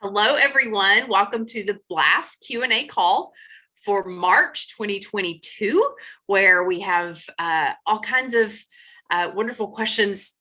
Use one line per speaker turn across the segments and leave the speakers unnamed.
Hello, everyone. Welcome to the B.L.A.S.T Q&A call for March 2022, where we have all kinds of wonderful questions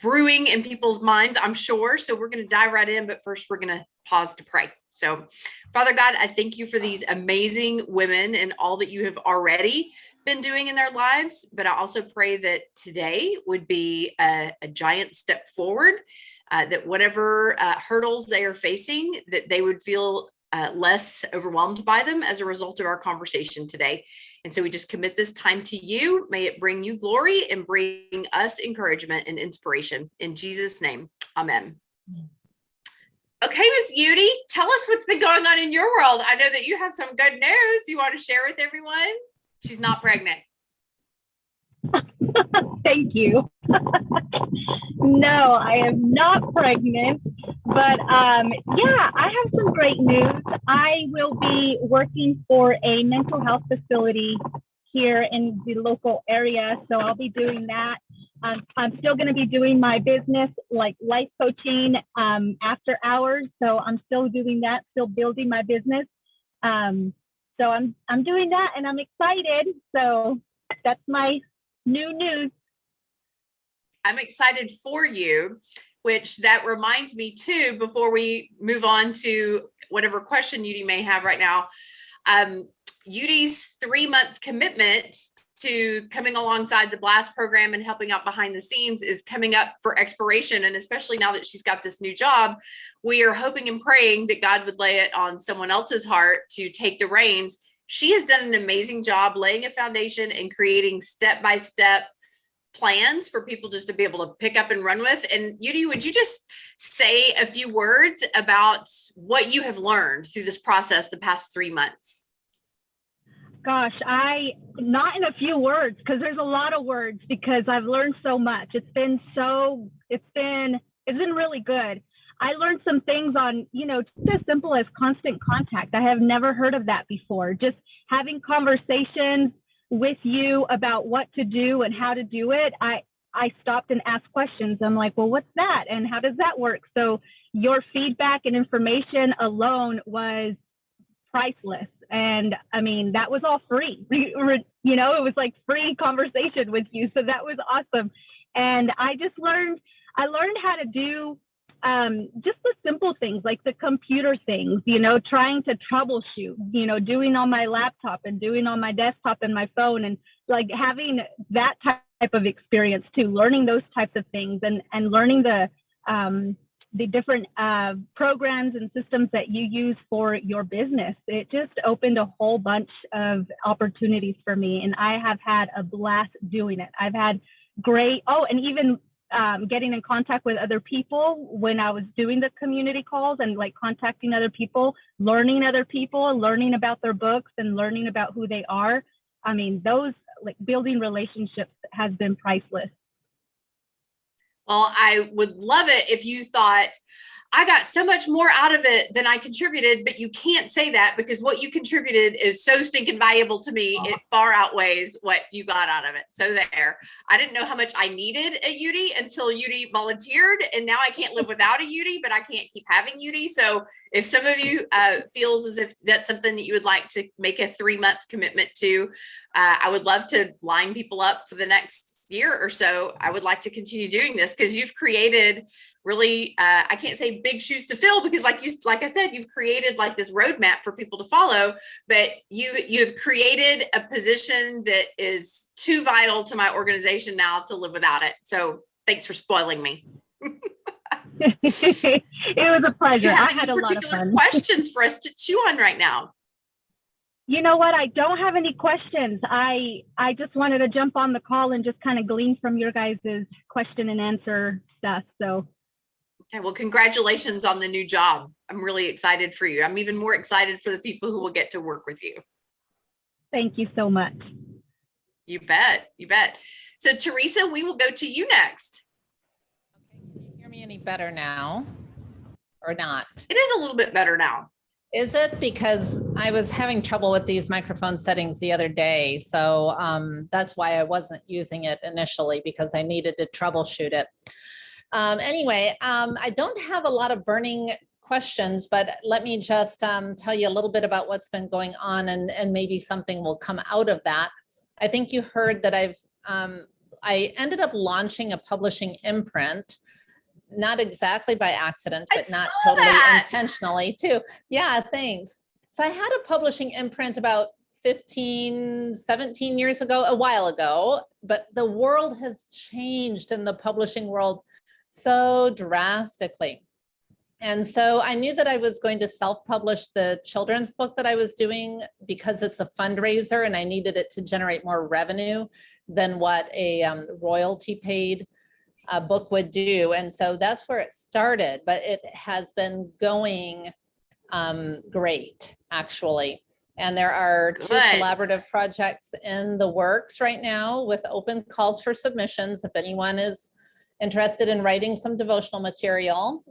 brewing in people's minds, I'm sure. So we're going to dive right in, but first we're going to pause to pray. So, Father God, I thank you for these amazing women and all that you have already been doing in their lives, but I also pray that today would be a giant step forward. That whatever hurdles they are facing, that they would feel less overwhelmed by them as a result of our conversation today. And so we just commit this time to you. May it bring you glory and bring us encouragement and inspiration. In Jesus' name, amen. Okay, Miss Judy, tell us what's been going on in your world. I know that you have some good news you want to share with everyone. She's not pregnant.
Thank you. No, I am not pregnant, but yeah, I have some great news. I will be working for a mental health facility here in the local area, so I'll be doing that. I'm still going to be doing my business, like life coaching after hours, so I'm still doing that, still building my business. So I'm doing that, and I'm excited. So that's my new news.
I'm excited for you, which that reminds me too, before we move on to whatever question Judy may have right now, Judy's 3-month commitment to coming alongside the B.L.A.S.T program and helping out behind the scenes is coming up for expiration. And especially now that she's got this new job, we are hoping and praying that God would lay it on someone else's heart to take the reins. She has done an amazing job laying a foundation and creating step-by-step plans for people just to be able to pick up and run with. And Judy, would you just say a few words about what you have learned through this process the past 3 months?
Gosh, not in a few words, because there's a lot of words, because I've learned so much. It's been really good. I learned some things on, just as simple as constant contact. I have never heard of that before. Just having conversations with you about what to do and how to do it. I stopped and asked questions. I'm like, well, what's that? And how does that work? So your feedback and information alone was priceless. And I mean, that was all free. It was like free conversation with you. So that was awesome. And I learned how to do just the simple things, like the computer things, trying to troubleshoot, doing on my laptop and doing on my desktop and my phone, and like having that type of experience too, learning those types of things and learning the different programs and systems that you use for your business. It just opened a whole bunch of opportunities for me, and I have had a blast doing it. I've had and even getting in contact with other people when I was doing the community calls and like contacting other people, learning about their books and learning about who they are. I mean, those like building relationships has been priceless.
Well, I would love it if you thought, I got so much more out of it than I contributed, but you can't say that because what you contributed is so stinking valuable to me. It far outweighs what you got out of it. So there, I didn't know how much I needed a Judy until Judy volunteered. And now I can't live without a Judy, but I can't keep having Judy. So if some of you feels as if that's something that you would like to make a 3-month commitment to, I would love to line people up for the next year or so. I would like to continue doing this because you've created really, I can't say big shoes to fill because like I said, you've created like this roadmap for people to follow, but you have created a position that is too vital to my organization now to live without it. So thanks for spoiling me.
It was a pleasure.
I had a lot of fun. Questions for us to chew on right now?
You know what? I don't have any questions. I just wanted to jump on the call and just kind of glean from your guys' question and answer stuff. So.
Okay, well, congratulations on the new job. I'm really excited for you. I'm even more excited for the people who will get to work with you.
Thank you so much.
You bet. You bet. So Teresa, we will go to you next.
Okay, can you hear me any better now or not?
It is a little bit better now.
Is it? Because I was having trouble with these microphone settings the other day. So that's why I wasn't using it initially, because I needed to troubleshoot it. Anyway, I don't have a lot of burning questions, but let me just tell you a little bit about what's been going on, and maybe something will come out of that. I think you heard that I ended up launching a publishing imprint, not exactly by accident, but not totally intentionally too. Yeah, thanks. So I had a publishing imprint about 15, 17 years ago, a while ago, but the world has changed in the publishing world so drastically. And so I knew that I was going to self-publish the children's book that I was doing because it's a fundraiser and I needed it to generate more revenue than what a royalty paid book would do. And so that's where it started, but it has been going great, actually. And there are two collaborative projects in the works right now with open calls for submissions. If anyone is interested in writing some devotional material,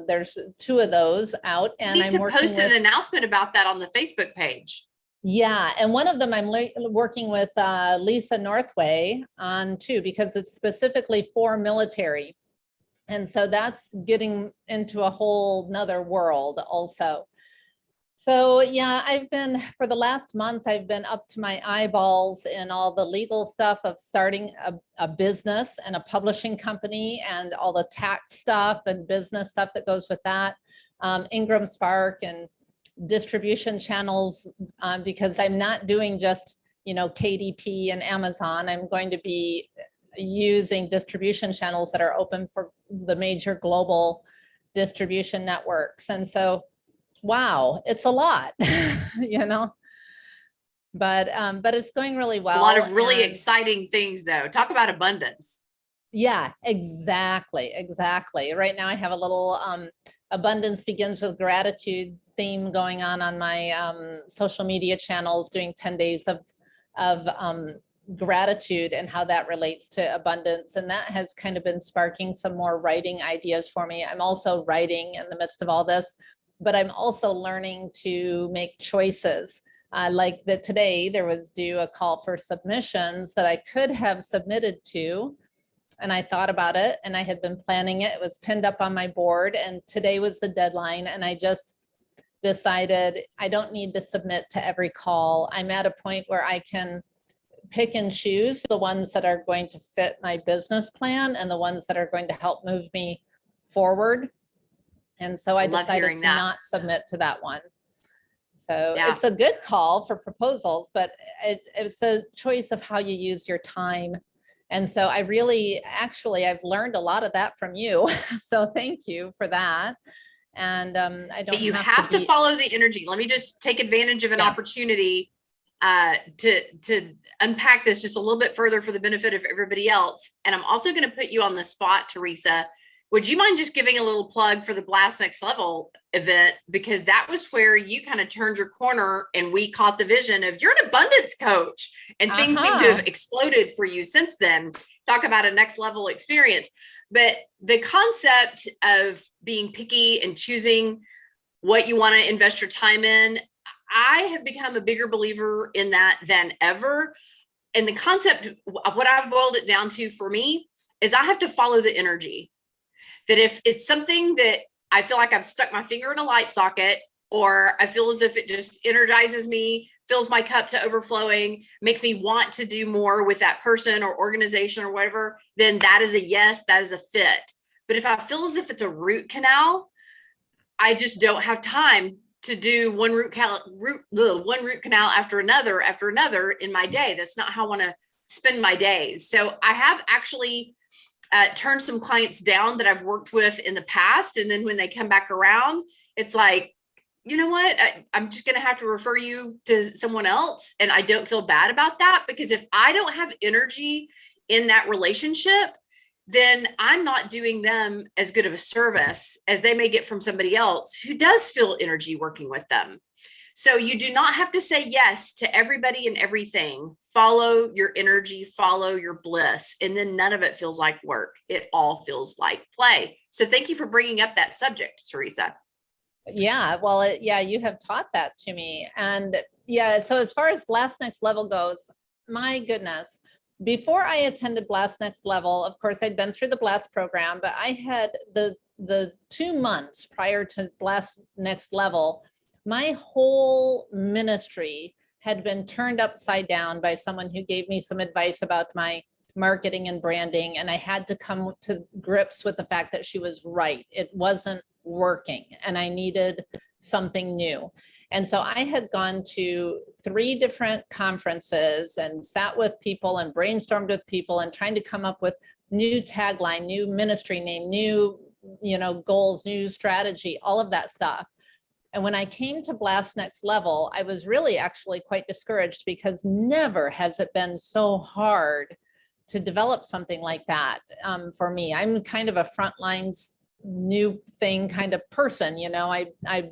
there's two of those out. And
I'm working to post an announcement about that on the Facebook page.
Yeah, and one of them I'm working with Lisa Northway on too, because it's specifically for military. And so that's getting into a whole nother world also. So yeah, for the last month, I've been up to my eyeballs in all the legal stuff of starting a business and a publishing company and all the tax stuff and business stuff that goes with that. Ingram Spark and distribution channels, because I'm not doing just, KDP and Amazon. I'm going to be using distribution channels that are open for the major global distribution networks. And so, wow, it's a lot, but it's going really well.
A lot of really exciting things though. Talk about abundance.
Yeah, exactly. Right now I have a little abundance begins with gratitude theme going on my social media channels, doing 10 days of gratitude and how that relates to abundance. And that has kind of been sparking some more writing ideas for me. I'm also writing in the midst of all this, but I'm also learning to make choices. Like that today, there was due a call for submissions that I could have submitted to. And I thought about it and I had been planning it. It was pinned up on my board and today was the deadline. And I just decided I don't need to submit to every call. I'm at a point where I can pick and choose the ones that are going to fit my business plan and the ones that are going to help move me forward. And so I decided to not submit to that one. So it's a good call for proposals, but it's a choice of how you use your time. And so I really, I've learned a lot of that from you. So thank you for that. And I don't.
But you have to follow the energy. Let me just take advantage of an opportunity to unpack this just a little bit further for the benefit of everybody else. And I'm also going to put you on the spot, Teresa. Would you mind just giving a little plug for the B.L.A.S.T Next Level event? Because that was where you kind of turned your corner and we caught the vision of you're an abundance coach and things seem to have exploded for you since then. Talk about a next level experience. But the concept of being picky and choosing what you want to invest your time in, I have become a bigger believer in that than ever. And the concept, what I've boiled it down to for me is I have to follow the energy. That if it's something that I feel like I've stuck my finger in a light socket, or I feel as if it just energizes me, fills my cup to overflowing, makes me want to do more with that person or organization or whatever, then that is a yes, that is a fit. But if I feel as if it's a root canal, I just don't have time to do one root canal after another in my day. That's not how I want to spend my days. So I have actually turned some clients down that I've worked with in the past. And then when they come back around, it's like, you know what, I'm just going to have to refer you to someone else. And I don't feel bad about that, because if I don't have energy in that relationship, then I'm not doing them as good of a service as they may get from somebody else who does feel energy working with them. So you do not have to say yes to everybody and everything. Follow your energy, follow your bliss, and then none of it feels like work. It all feels like play. So thank you for bringing up that subject, Teresa.
Yeah, well, you have taught that to me. And so as far as B.L.A.S.T Next Level goes, my goodness, before I attended B.L.A.S.T Next Level, of course, I'd been through the B.L.A.S.T program, but I had the the 2 months prior to B.L.A.S.T Next Level, my whole ministry had been turned upside down by someone who gave me some advice about my marketing and branding. And I had to come to grips with the fact that she was right. It wasn't working and I needed something new. And so I had gone to 3 different conferences and sat with people and brainstormed with people and trying to come up with new tagline, new ministry name, new, goals, new strategy, all of that stuff. And when I came to B.L.A.S.T Next Level, I was really actually quite discouraged because never has it been so hard to develop something like that for me. I'm kind of a frontlines new thing kind of person, I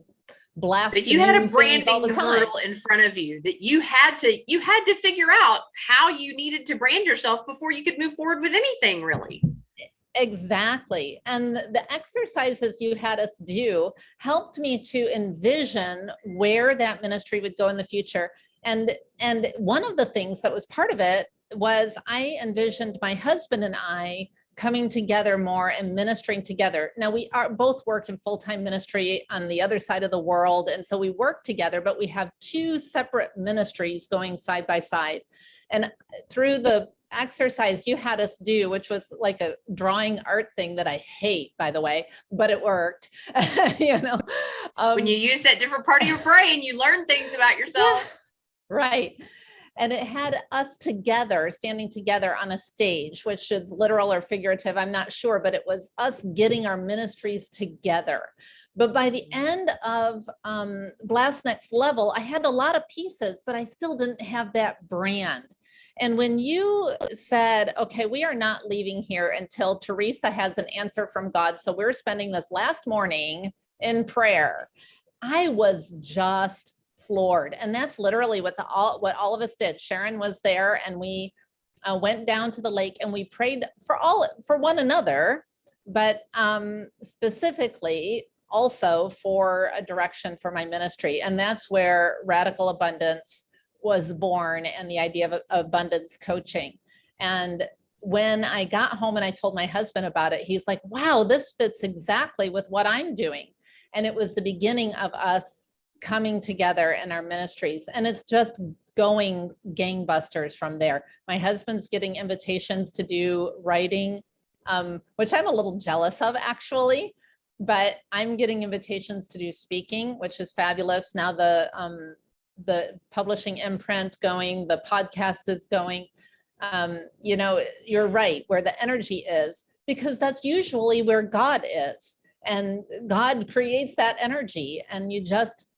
blast.
But you had a branding hurdle in front of you that you had to figure out how you needed to brand yourself before you could move forward with anything, really.
Exactly. And the exercises you had us do helped me to envision where that ministry would go in the future. And one of the things that was part of it was I envisioned my husband and I coming together more and ministering together. Now we are both work in full-time ministry on the other side of the world. And so we work together, but we have 2 separate ministries going side by side. And through the exercise you had us do, which was like a drawing art thing that I hate, by the way, but it worked.
When you use that different part of your brain, you learn things about yourself.
Right. And it had us together, standing together on a stage, which is literal or figurative, I'm not sure, but it was us getting our ministries together. But by the end of B.L.A.S.T Next Level, I had a lot of pieces, but I still didn't have that brand. And when you said, okay, we are not leaving here until Teresa has an answer from God, so we're spending this last morning in prayer, I was just floored. And that's literally what all of us did. Sharon was there and we went down to the lake and we prayed for one another, but specifically also for a direction for my ministry. And that's where Radical Abundance was born and the idea of abundance coaching. And when I got home and I told my husband about it, he's like, wow, this fits exactly with what I'm doing. And it was the beginning of us coming together in our ministries. And it's just going gangbusters from there. My husband's getting invitations to do writing, which I'm a little jealous of actually, but I'm getting invitations to do speaking, which is fabulous. Now the publishing imprint going, the podcast is going, you're right, where the energy is, because that's usually where God is. And God creates that energy and you just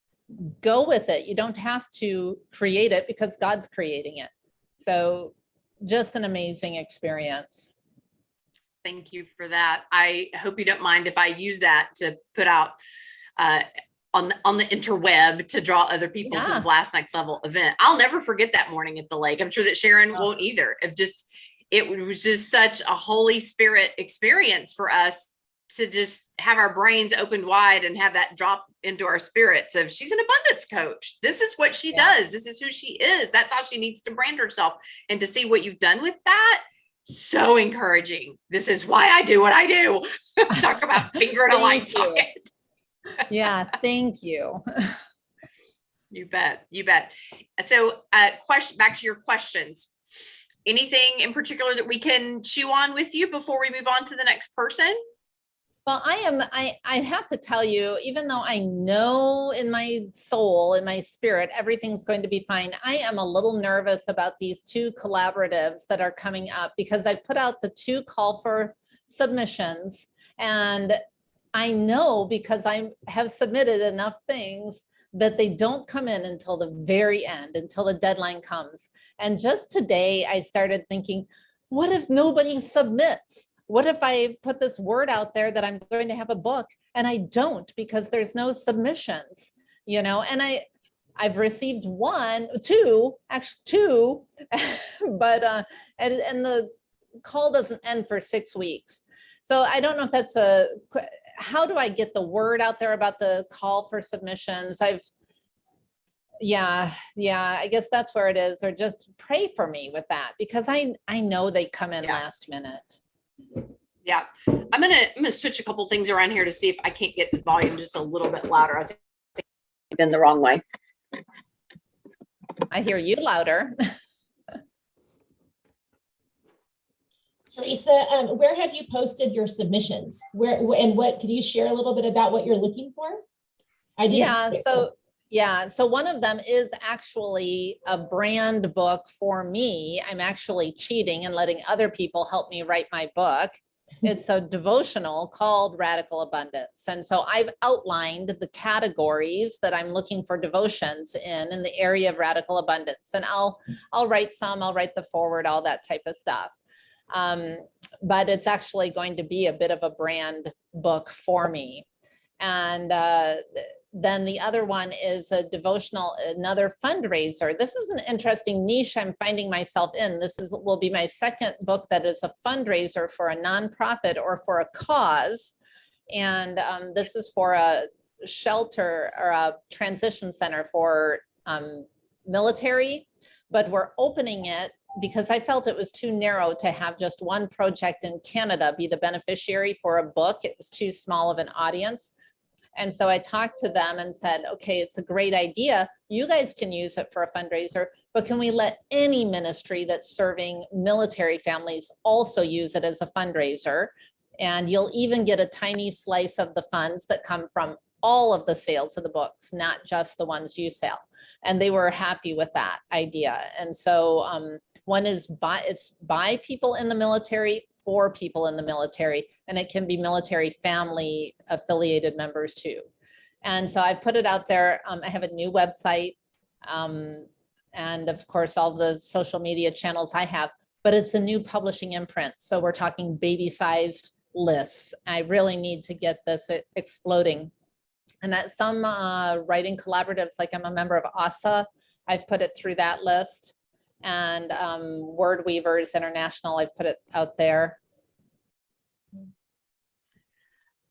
go with it. You don't have to create it because God's creating it. So just an amazing experience.
Thank you for that. I hope you don't mind if I use that to put out on the interweb to draw other people to the B.L.A.S.T Next Level event. I'll never forget that morning at the lake. I'm sure that Sharon won't either. It was just such a Holy Spirit experience for us to just have our brains opened wide and have that drop into our spirits of she's an abundance coach. This is what she does. This is who she is. That's how she needs to brand herself. And to see what you've done with that, so encouraging. This is why I do what I do. Talk about finger in a light socket.
Yeah, thank you.
You bet. So back to your questions. Anything in particular that we can chew on with you before we move on to the next person?
Well, I have to tell you, even though I know in my soul, in my spirit, everything's going to be fine, I am a little nervous about these 2 collaboratives that are coming up because I put out the 2 call for submissions. And I know because I have submitted enough things that they don't come in until the very end, until the deadline comes. And just today, I started thinking, what if nobody submits? What if I put this word out there that I'm going to have a book and I don't because there's no submissions, and I've received 2, but, and the call doesn't end for 6 weeks. So I don't know if that's how do I get the word out there about the call for submissions? I guess that's where it is, or just pray for me with that because I know they come in last minute.
Yeah, I'm gonna switch a couple things around here to see if I can't get the volume just a little bit louder. I think been the wrong way.
I hear you louder.
Teresa, where have you posted your submissions? Where and what? Can you share a little bit about what you're looking for?
So one of them is actually a brand book for me. I'm actually cheating and letting other people help me write my book. It's a devotional called Radical Abundance. And so I've outlined the categories that I'm looking for devotions in the area of radical abundance. And I'll write some, I'll write the forward, all that type of stuff. But it's actually going to be a bit of a brand book for me. And then the other one is a devotional, another fundraiser. This is an interesting niche I'm finding myself in. Will be my second book that is a fundraiser for a nonprofit or for a cause. And this is for a shelter or a transition center for military, but we're opening it because I felt it was too narrow to have just one project in Canada be the beneficiary for a book. It was too small of an audience. And so I talked to them and said, okay, it's a great idea. You guys can use it for a fundraiser, but can we let any ministry that's serving military families also use it as a fundraiser? And you'll even get a tiny slice of the funds that come from all of the sales of the books, not just the ones you sell. And they were happy with that idea. And so one is by people in the military, for people in the military, and it can be military family affiliated members too. And so I put it out there. I have a new website, and of course all the social media channels I have, but it's a new publishing imprint. So we're talking baby-sized lists. I really need to get this exploding. And at some writing collaboratives, like I'm a member of ASA, I've put it through that list. And Word Weavers International, I've put it out there.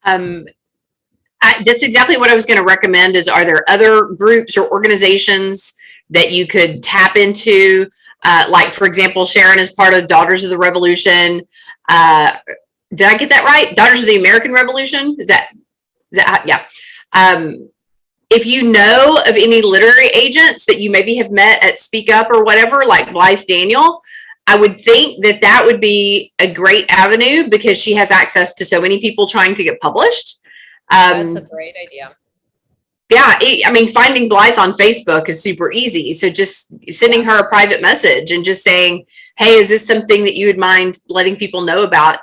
That's exactly what I was going to recommend. Are there other groups or organizations that you could tap into? Like, for example, Sharon is part of Daughters of the Revolution. Did I get that right? Daughters of the American Revolution? Is that yeah. If you know of any literary agents that you maybe have met at Speak Up or whatever, like Blythe Daniel, I would think that would be a great avenue because she has access to so many people trying to get published.
That's a great idea.
Yeah, I mean, finding Blythe on Facebook is super easy. So just sending her a private message and just saying, hey, is this something that you would mind letting people know about?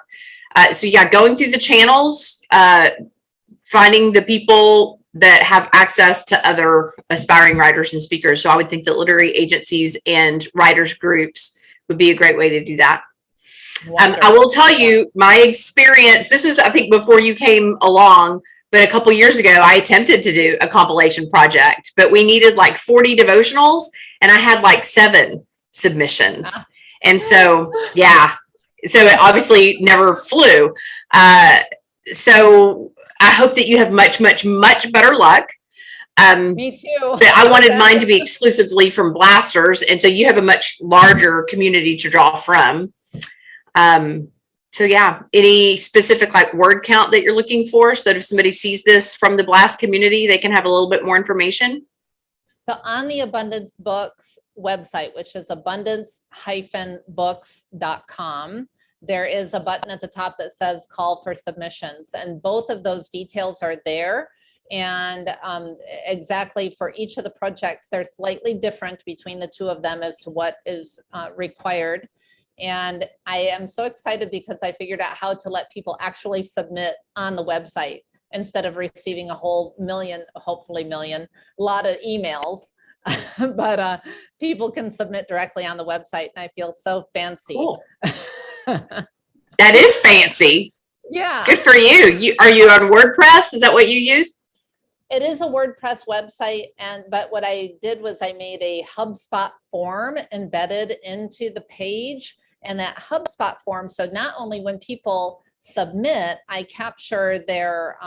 So yeah, going through the channels, finding the people that have access to other aspiring writers and speakers. So I would think that literary agencies and writers groups would be a great way to do that. I will tell you my experience. This is, I think, before you came along, but a couple years ago, I attempted to do a compilation project, but we needed like 40 devotionals and I had like 7 submissions. And so, yeah, so it obviously never flew. So I hope that you have much, much, much better luck.
Me too.
But I wanted mine to be exclusively from blasters. And so you have a much larger community to draw from. So yeah, any specific like word count that you're looking for so that if somebody sees this from the BLAST community, they can have a little bit more information?
So on the Abundance Books website, which is abundance-books.com, there is a button at the top that says call for submissions, and both of those details are there. And exactly for each of the projects, they're slightly different between the two of them as to what is required. And I am so excited because I figured out how to let people actually submit on the website instead of receiving a whole million, hopefully lot of emails. But people can submit directly on the website, and I feel so fancy.
Cool. That is fancy.
Yeah.
Good for you. Are you on WordPress? Is that what you use?
It is a WordPress website, but what I did was I made a HubSpot form embedded into the page, and that HubSpot form, so not only when people submit, I capture their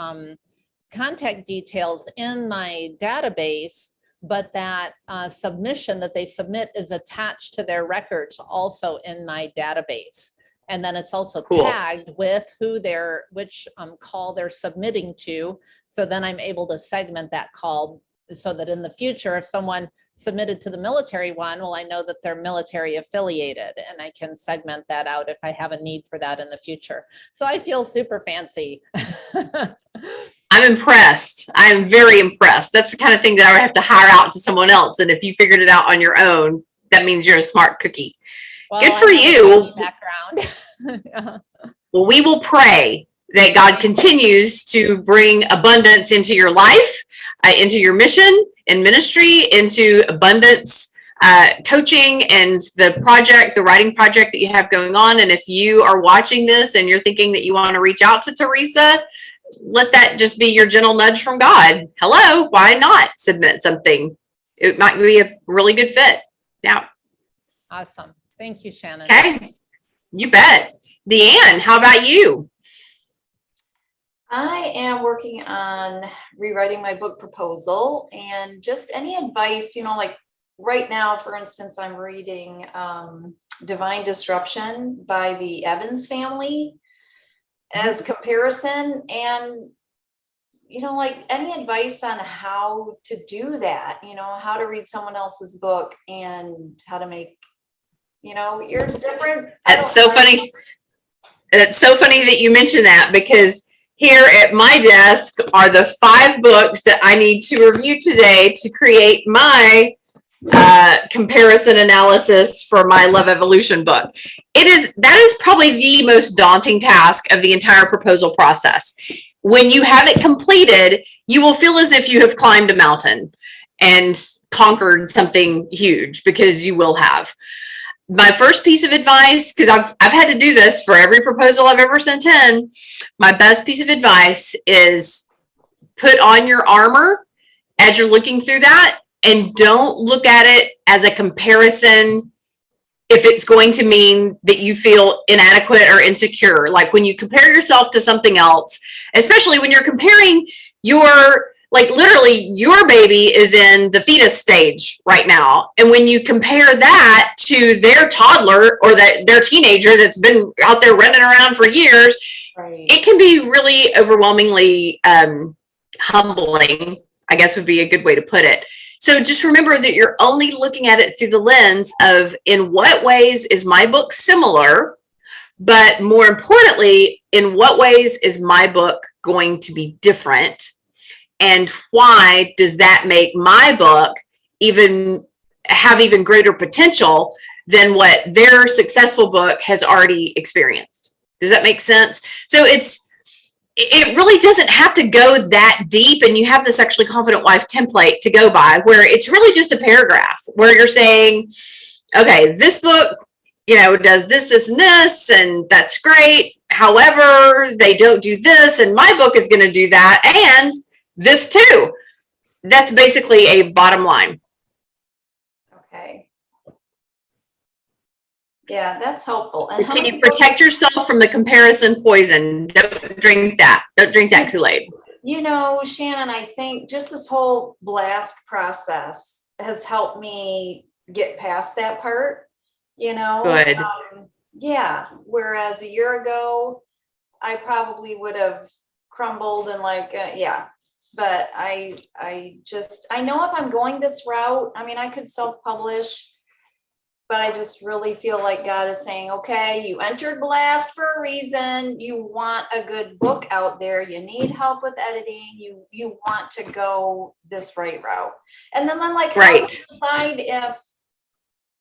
contact details in my database, but that submission that they submit is attached to their records also in my database. And then it's also
Cool.
tagged with which call they're submitting to. So then I'm able to segment that call so that in the future, if someone submitted to the military one, well, I know that they're military affiliated, and I can segment that out if I have a need for that in the future. So I feel super fancy.
I'm impressed. I'm very impressed. That's the kind of thing that I would have to hire out to someone else. And if you figured it out on your own, that means you're a smart cookie.
Well,
good for you.
Background.
Well, we will pray that God continues to bring abundance into your life, into your mission and ministry, into abundance coaching and the writing project that you have going on. And if you are watching this and you're thinking that you want to reach out to Teresa, let that just be your gentle nudge from God. Hello, why not submit something? It might be a really good fit. Yeah.
Awesome. Thank you, Shannon.
Okay. You bet. Deanne, how about you?
I am working on rewriting my book proposal, and just any advice, like right now, for instance, I'm reading Divine Disruption by the Evans family as comparison, and like any advice on how to do that, how to read someone else's book and how to make yours different.
That's so funny. That's so funny that you mentioned that, because here at my desk are the 5 books that I need to review today to create my comparison analysis for my Love Evolution book. That is probably the most daunting task of the entire proposal process. When you have it completed, you will feel as if you have climbed a mountain and conquered something huge, because you will have. My first piece of advice, because I've had to do this for every proposal I've ever sent in, my best piece of advice is put on your armor as you're looking through that, and don't look at it as a comparison if it's going to mean that you feel inadequate or insecure. Like when you compare yourself to something else, especially when you're comparing literally your baby is in the fetus stage right now. And when you compare that to their toddler or their teenager that's been out there running around for years, right, it can be really overwhelmingly humbling, I guess would be a good way to put it. So just remember that you're only looking at it through the lens of, in what ways is my book similar, but more importantly, in what ways is my book going to be different? And why does that make my book have even greater potential than what their successful book has already experienced? Does that make sense? So it really doesn't have to go that deep, and you have the Sexually Confident Wife template to go by, where it's really just a paragraph where you're saying, okay, this book, does this, and this, and that's great. However, they don't do this, and my book is going to do that, and this too. That's basically a bottom line.
Okay. Yeah, that's helpful. And
can you protect yourself from the comparison poison? Don't drink that. Don't drink that Kool-Aid.
Shannon, I think just this whole B.L.A.S.T process has helped me get past that part,
Good.
Yeah. Whereas a year ago, I probably would have crumbled and yeah. But I know if I'm going this route, I could self-publish, but I just really feel like God is saying, okay, you entered B.L.A.S.T for a reason. You want a good book out there. You need help with editing. You want to go this right route. And then I'm like, how do you decide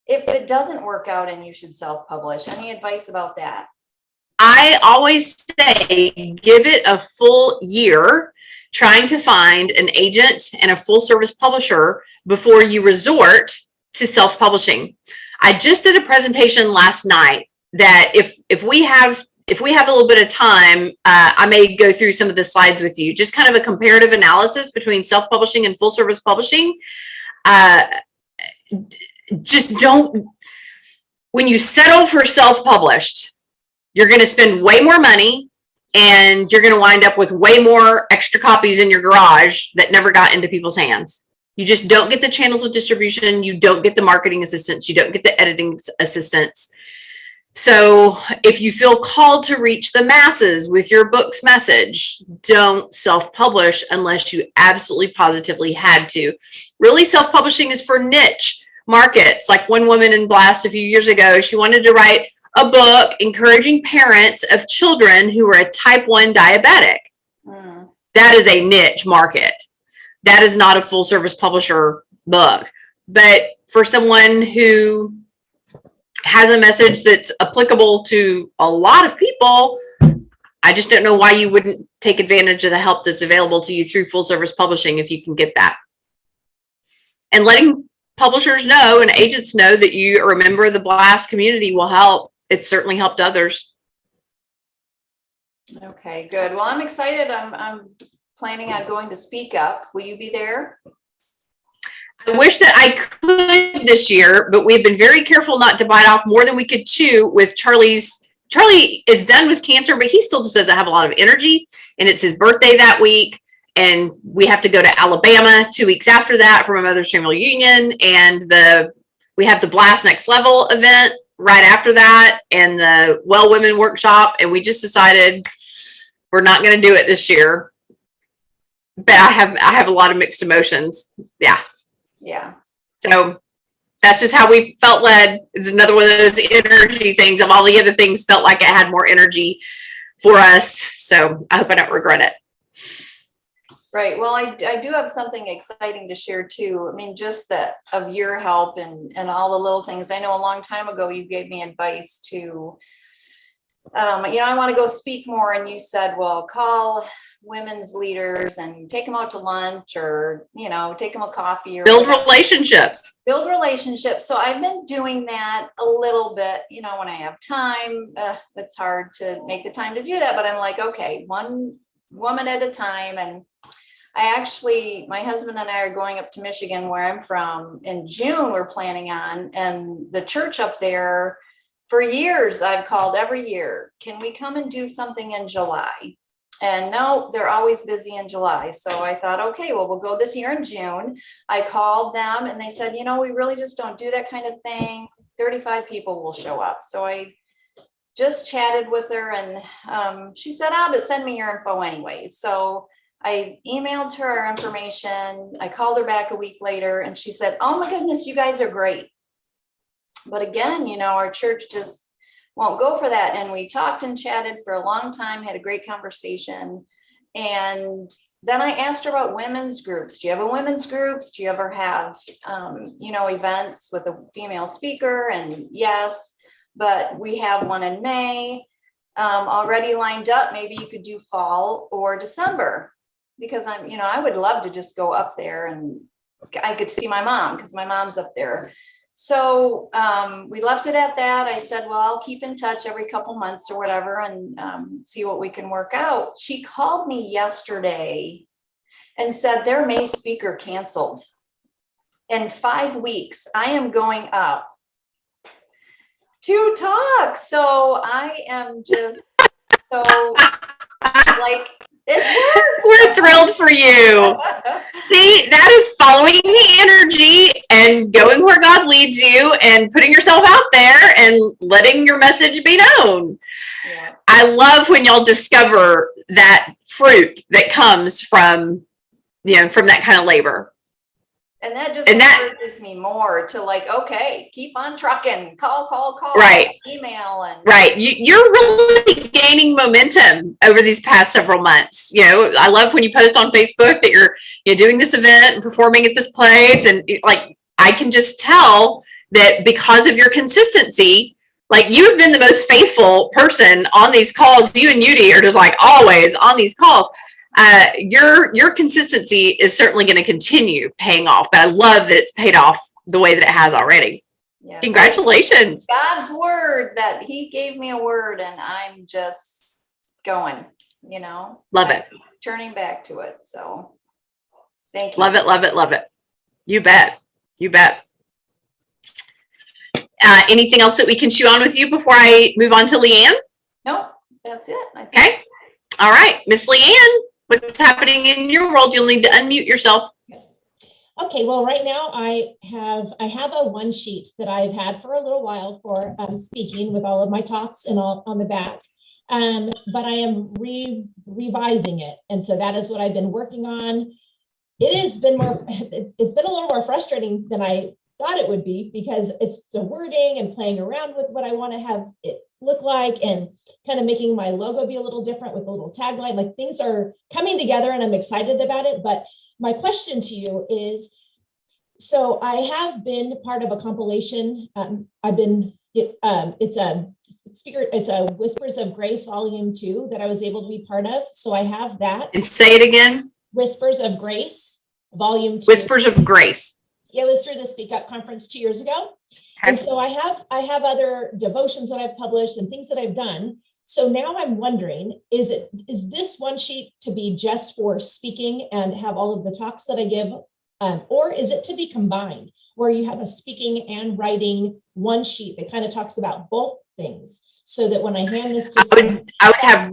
if it doesn't work out and you should self-publish? Any advice about that?
I always say, give it a full year trying to find an agent and a full service publisher before you resort to self-publishing. I just did a presentation last night that if we have a little bit of time, I may go through some of the slides with you, just kind of a comparative analysis between self-publishing and full service publishing. When you settle for self-published, you're going to spend way more money, and you're going to wind up with way more extra copies in your garage that never got into people's hands. You just don't get the channels of distribution. You don't get the marketing assistance. You don't get the editing assistance. So if you feel called to reach the masses with your book's message, don't self-publish unless you absolutely positively had to. Really, self-publishing is for niche markets. Like one woman in B.L.A.S.T a few years ago, she wanted to write a book encouraging parents of children who are a type 1 diabetic. That is a niche market. That is not a full service publisher book. But for someone who has a message that's applicable to a lot of people, I just don't know why you wouldn't take advantage of the help that's available to you through full service publishing if you can get that. And letting publishers know and agents know that you are a member of the B.L.A.S.T community will help. It's certainly helped others.
Okay, good. Well, I'm excited. I'm planning on going to Speak Up. Will you be there?
I wish that I could this year, but we've been very careful not to bite off more than we could chew with Charlie's. Charlie is done with cancer, but he still just doesn't have a lot of energy, and it's his birthday that week, and we have to go to Alabama 2 weeks after that for my mother's family reunion, and we have the B.L.A.S.T Next Level event right after that, and the Well Women workshop, and we just decided we're not going to do it this year. But I have a lot of mixed emotions.
Yeah.
So that's just how we felt led. It's another one of those energy things. Of all the other things, felt like it had more energy for us. So I hope I don't regret it.
Right. Well, I do have something exciting to share too. I mean, just that of your help and all the little things. I know a long time ago you gave me advice to, I want to go speak more. And you said, well, call women's leaders and take them out to lunch or, take them a coffee or
build relationships.
So I've been doing that a little bit, when I have time. It's hard to make the time to do that, but I'm like, okay, one woman at a time. And my husband and I are going up to Michigan, where I'm from, in June. We're planning on, and the church up there, for years I've called every year, can we come and do something in July? And no, they're always busy in July. So I thought, okay, well, we'll go this year in June. I called them and they said, we really just don't do that kind of thing. 35 people will show up. So I just chatted with her and she said, but send me your info anyway. So I emailed her our information. I called her back a week later and she said, oh my goodness, you guys are great. But again, our church just won't go for that. And we talked and chatted for a long time, had a great conversation. And then I asked her about women's groups. Do you have a women's groups? Do you ever have, events with a female speaker? And yes, but we have one in May already lined up. Maybe you could do fall or December, because I would love to just go up there and I could see my mom because my mom's up there. So we left it at that. I said, well, I'll keep in touch every couple months or whatever and see what we can work out. She called me yesterday and said their May speaker canceled. In 5 weeks, I am going up to talk. So I am just so like, it works.
We're thrilled for you. See, that is following the energy and going where God leads you and putting yourself out there and letting your message be known.
Yeah.
I love when y'all discover that fruit that comes from that kind of labor.
And that just encourages me more to like, okay, keep on trucking, call,
right,
email, and
right. You're really gaining momentum over these past several months. I love when you post on Facebook that you're doing this event and performing at this place, and like I can just tell that because of your consistency, like you've been the most faithful person on these calls. You and Yudi are just like always on these calls. Your consistency is certainly going to continue paying off, but I love that it's paid off the way that it has already. Yeah. Congratulations.
God's word that he gave me a word and I'm just going,
Love it.
Turning back to it. So thank you.
Love it. Love it. Love it. You bet. You bet. Anything else that we can chew on with you before I move on to Leanne?
No, that's it.
Okay. All right. Miss Leanne, what's happening in your world? You'll need to unmute yourself.
Okay, well, right now I have a one sheet that I've had for a little while for speaking with all of my talks and all on the back. But I am revising it. And so that is what I've been working on. It's been a little more frustrating than I thought it would be, because it's the wording and playing around with what I want to have it look like, and kind of making my logo be a little different with a little tagline. Like, things are coming together and I'm excited about it. But my question to you is, so I have been part of a compilation. It's a Whispers of Grace Volume 2 that I was able to be part of. So I have that.
And say it again.
Whispers of Grace Volume 2.
Whispers of Grace.
It was through the Speak Up conference 2 years ago.
Okay.
And so I have other devotions that I've published and things that I've done. So now I'm wondering, is this one sheet to be just for speaking and have all of the talks that I give, or is it to be combined, where you have a speaking and writing one sheet that kind of talks about both things, so that when I hand this to
I would have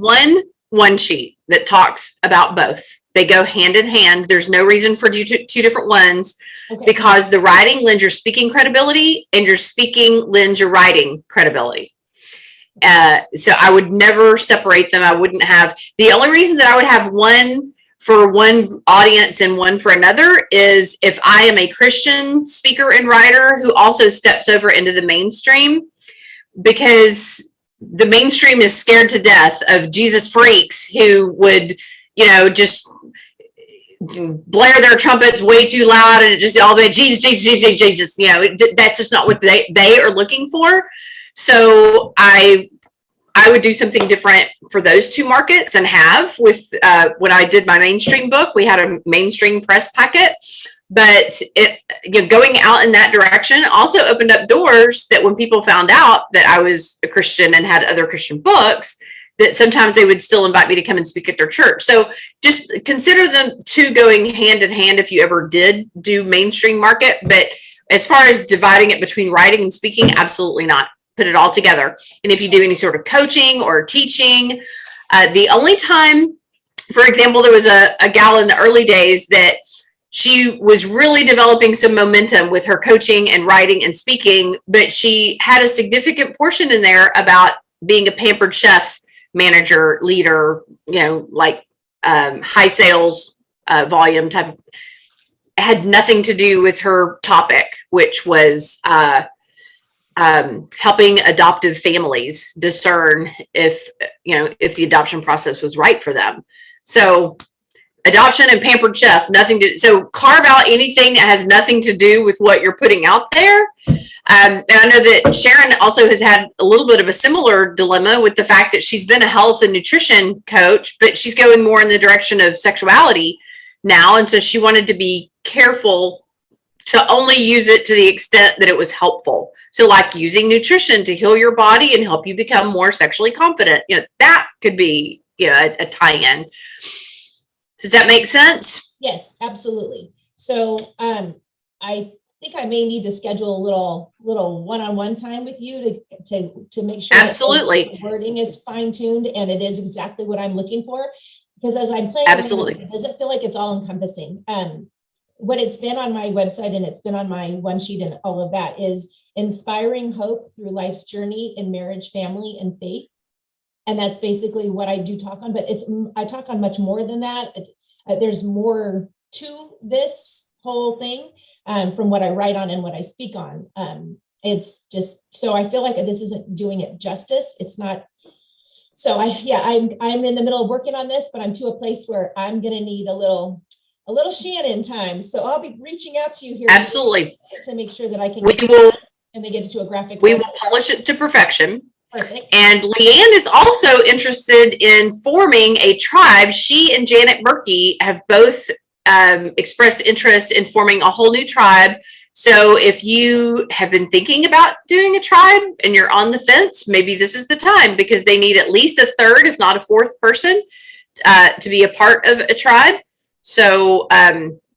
one sheet that talks about both. They go hand in hand. There's no reason for two different ones,
okay,
because the writing lends your speaking credibility and your speaking lends your writing credibility. So I would never separate them. I wouldn't have, the only reason that I would have one for one audience and one for another is if I am a Christian speaker and writer who also steps over into the mainstream, because the mainstream is scared to death of Jesus freaks who would, just blare their trumpets way too loud and it just all be Jesus, Jesus. That's just not what they are looking for. So I would do something different for those two markets, and have with when I did my mainstream book, we had a mainstream press packet, but going out in that direction also opened up doors that when people found out that I was a Christian and had other Christian books, that sometimes they would still invite me to come and speak at their church. So just consider them two going hand in hand if you ever did do mainstream market. But as far as dividing it between writing and speaking, absolutely not. Put it all together. And if you do any sort of coaching or teaching, the only time, for example, there was a gal in the early days that she was really developing some momentum with her coaching and writing and speaking, but she had a significant portion in there about being a pampered chef, manager, leader, like high sales volume type. It had nothing to do with her topic, which was helping adoptive families discern if the adoption process was right for them. So adoption and pampered chef, so carve out anything that has nothing to do with what you're putting out there. And I know that Sharon also has had a little bit of a similar dilemma with the fact that she's been a health and nutrition coach, but she's going more in the direction of sexuality now. And so she wanted to be careful to only use it to the extent that it was helpful. So like using nutrition to heal your body and help you become more sexually confident, that could be a tie-in. Does that make sense?
Yes, absolutely. So I think I may need to schedule a little one-on-one time with you to make sure
absolutely
that the wording is fine-tuned and it is exactly what I'm looking for. Because as I'm playing,
absolutely,
it doesn't feel like it's all encompassing. What it's been on my website and it's been on my one sheet and all of that is inspiring hope through life's journey in marriage, family, and faith. And that's basically what I do talk on, but I talk on much more than that. There's more to this whole thing from what I write on and what I speak on. It's just, so I feel like this isn't doing it justice. It's not. So I'm in the middle of working on this, but I'm to a place where I'm going to need a little Shannon time. So I'll be reaching out to you here.
Absolutely.
To make sure that I can. And they get it to a graphic.
We will polish it to perfection.
Perfect.
And Leanne is also interested in forming a tribe. She and Janet Berkey have both expressed interest in forming a whole new tribe. So if you have been thinking about doing a tribe and you're on the fence, maybe this is the time, because they need at least a third, if not a fourth person to be a part of a tribe. So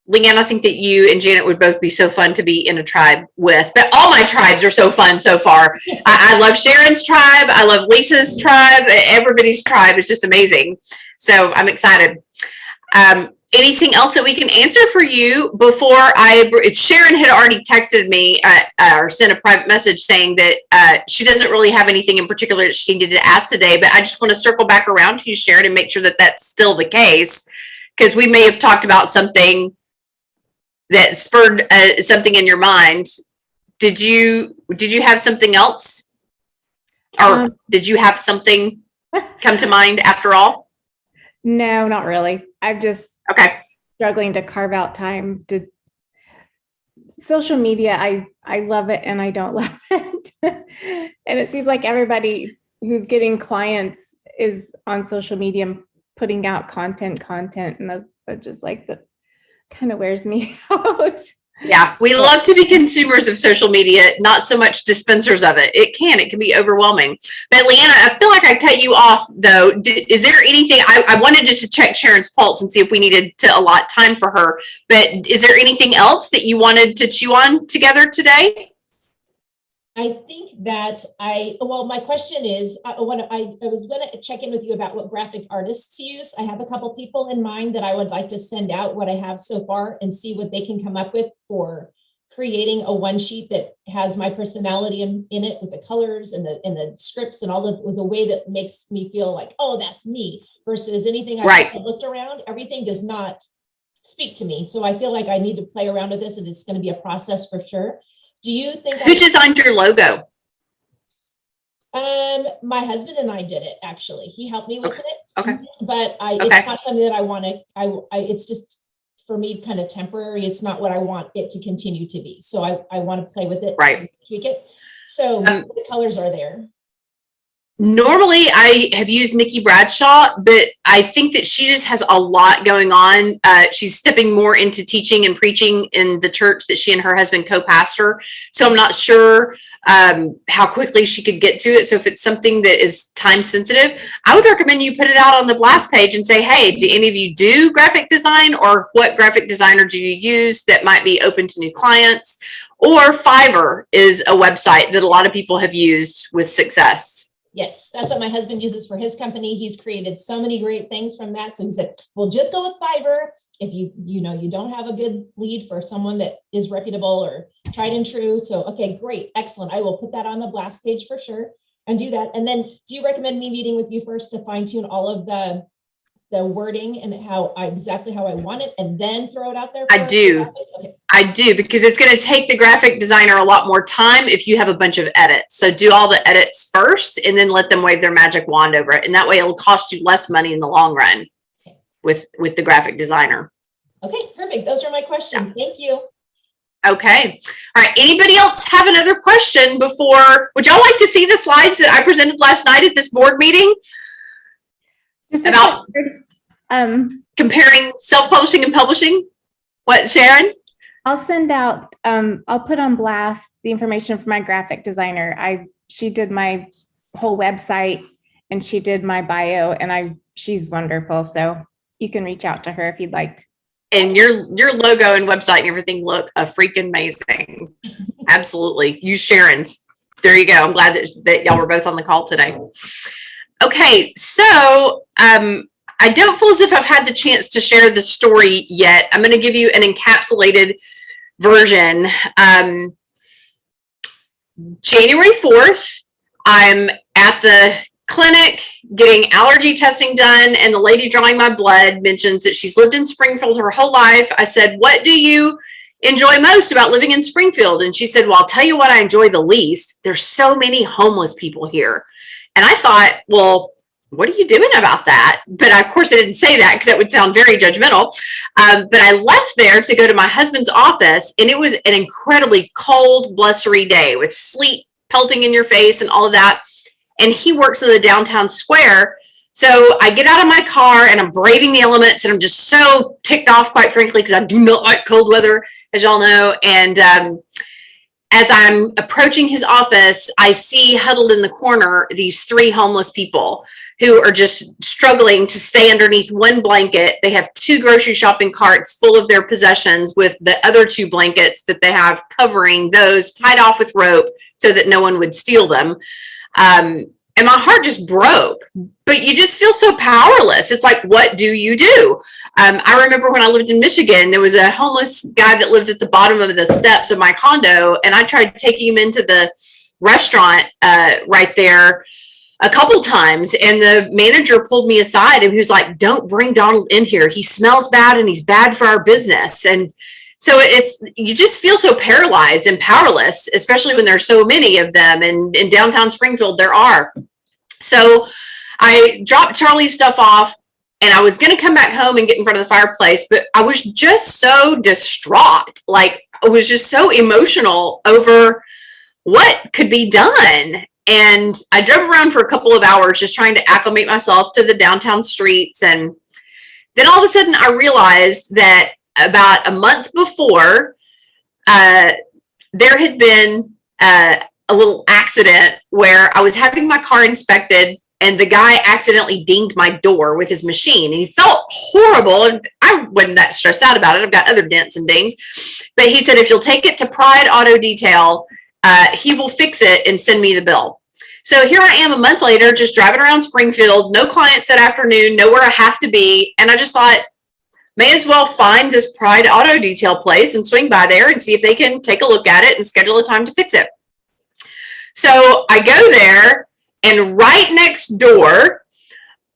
Leanne, I think that you and Janet would both be so fun to be in a tribe with. But all my tribes are so fun so far. I love Sharon's tribe. I love Lisa's tribe. Everybody's tribe is just amazing. So I'm excited. Anything else that we can answer for you before Sharon had already texted me or sent a private message saying that she doesn't really have anything in particular that she needed to ask today, but I just want to circle back around to you, Sharon, and make sure that that's still the case, because we may have talked about something that spurred something in your mind. Did you have something else, or did you have something come to mind after all?
No, not really. I'm just struggling to carve out time to social media. I love it and I don't love it. And it seems like everybody who's getting clients is on social media putting out content. And that's just like, that kind of wears me out.
Yeah, we love to be consumers of social media, not so much dispensers of it. It can be overwhelming. But Leanna, I feel like I cut you off though. Is there anything, I wanted just to check Sharon's pulse and see if we needed to allot time for her, but is there anything else that you wanted to chew on together today?
I think that my question is, I was going to check in with you about what graphic artists use. I have a couple people in mind that I would like to send out what I have so far and see what they can come up with for creating a one sheet that has my personality in it, with the colors and the scripts and all the way that makes me feel like, oh, that's me, versus anything I've looked around. Everything does not speak to me. So I feel like I need to play around with this, and it's going to be a process for sure. Do you think
who designed your logo?
My husband and I did it, actually. He helped me with it.
Okay.
But it's not something that I want to, it's just for me kind of temporary. It's not what I want it to continue to be. So I want to play with it, tweak it. So the colors are there.
Normally I have used Nikki Bradshaw, but I think that she just has a lot going on. She's stepping more into teaching and preaching in the church that she and her husband co-pastor. So I'm not sure how quickly she could get to it. So if it's something that is time sensitive, I would recommend you put it out on the B.L.A.S.T page and say, hey, do any of you do graphic design, or what graphic designer do you use that might be open to new clients? Or Fiverr is a website that a lot of people have used with success.
Yes, that's what my husband uses for his company. He's created so many great things from that. So he said, well, just go with Fiverr. If you don't have a good lead for someone that is reputable or tried and true. So, okay, great. Excellent. I will put that on the B.L.A.S.T page for sure and do that. And then do you recommend me meeting with you first to fine tune all of the wording and exactly how I want it, and then throw it out there?
I do. Okay. I do, because it's going to take the graphic designer a lot more time if you have a bunch of edits. So do all the edits first and then let them wave their magic wand over it. And that way it'll cost you less money in the long run with the graphic designer.
Okay, perfect. Those are my questions. Yeah. Thank you.
Okay. All right. Anybody else have another question before? Would y'all like to see the slides that I presented last night at this board meeting? About comparing self-publishing and publishing? What, Sharon?
I'll send out, I'll put on B.L.A.S.T the information for my graphic designer. She did my whole website and she did my bio, and she's wonderful. So you can reach out to her if you'd like.
And your logo and website and everything look freaking amazing. Absolutely. Use Sharon's. There you go. I'm glad that y'all were both on the call today. Okay, so I don't feel as if I've had the chance to share the story yet. I'm going to give you an encapsulated version. January 4th, I'm at the clinic getting allergy testing done, and the lady drawing my blood mentions that she's lived in Springfield her whole life. I said, what do you enjoy most about living in Springfield? And she said, well, I'll tell you what I enjoy the least. There's so many homeless people here. And I thought, well, what are you doing about that? But of course I didn't say that because that would sound very judgmental. But I left there to go to my husband's office, and it was an incredibly cold, blustery day with sleet pelting in your face and all of that. And he works in the downtown square. So I get out of my car and I'm braving the elements, and I'm just so ticked off, quite frankly, because I do not like cold weather, as y'all know. And as I'm approaching his office, I see huddled in the corner these 3 homeless people who are just struggling to stay underneath one blanket. They have 2 grocery shopping carts full of their possessions, with the other 2 blankets that they have covering those tied off with rope so that no one would steal them. and my heart just broke. But you just feel so powerless. It's like, what do you do? I remember when I lived in Michigan, there was a homeless guy that lived at the bottom of the steps of my condo, and I tried taking him into the restaurant right there a couple times, and the manager pulled me aside and he was like, don't bring Donald in here. He smells bad and he's bad for our business. And so you just feel so paralyzed and powerless, especially when there's so many of them. And in downtown Springfield, there are. So I dropped Charlie's stuff off, and I was going to come back home and get in front of the fireplace, but I was just so distraught. Like, I was just so emotional over what could be done. And I drove around for a couple of hours just trying to acclimate myself to the downtown streets. And then all of a sudden I realized that about a month before, there had been a little accident where I was having my car inspected, and the guy accidentally dinged my door with his machine, and he felt horrible. And I wasn't that stressed out about it. I've got other dents and dings. But he said, if you'll take it to Pride Auto Detail, he will fix it and send me the bill. So here I am a month later, just driving around Springfield, no clients that afternoon, nowhere I have to be. And I just thought, may as well find this Pride Auto Detail place and swing by there and see if they can take a look at it and schedule a time to fix it. So I go there, and right next door,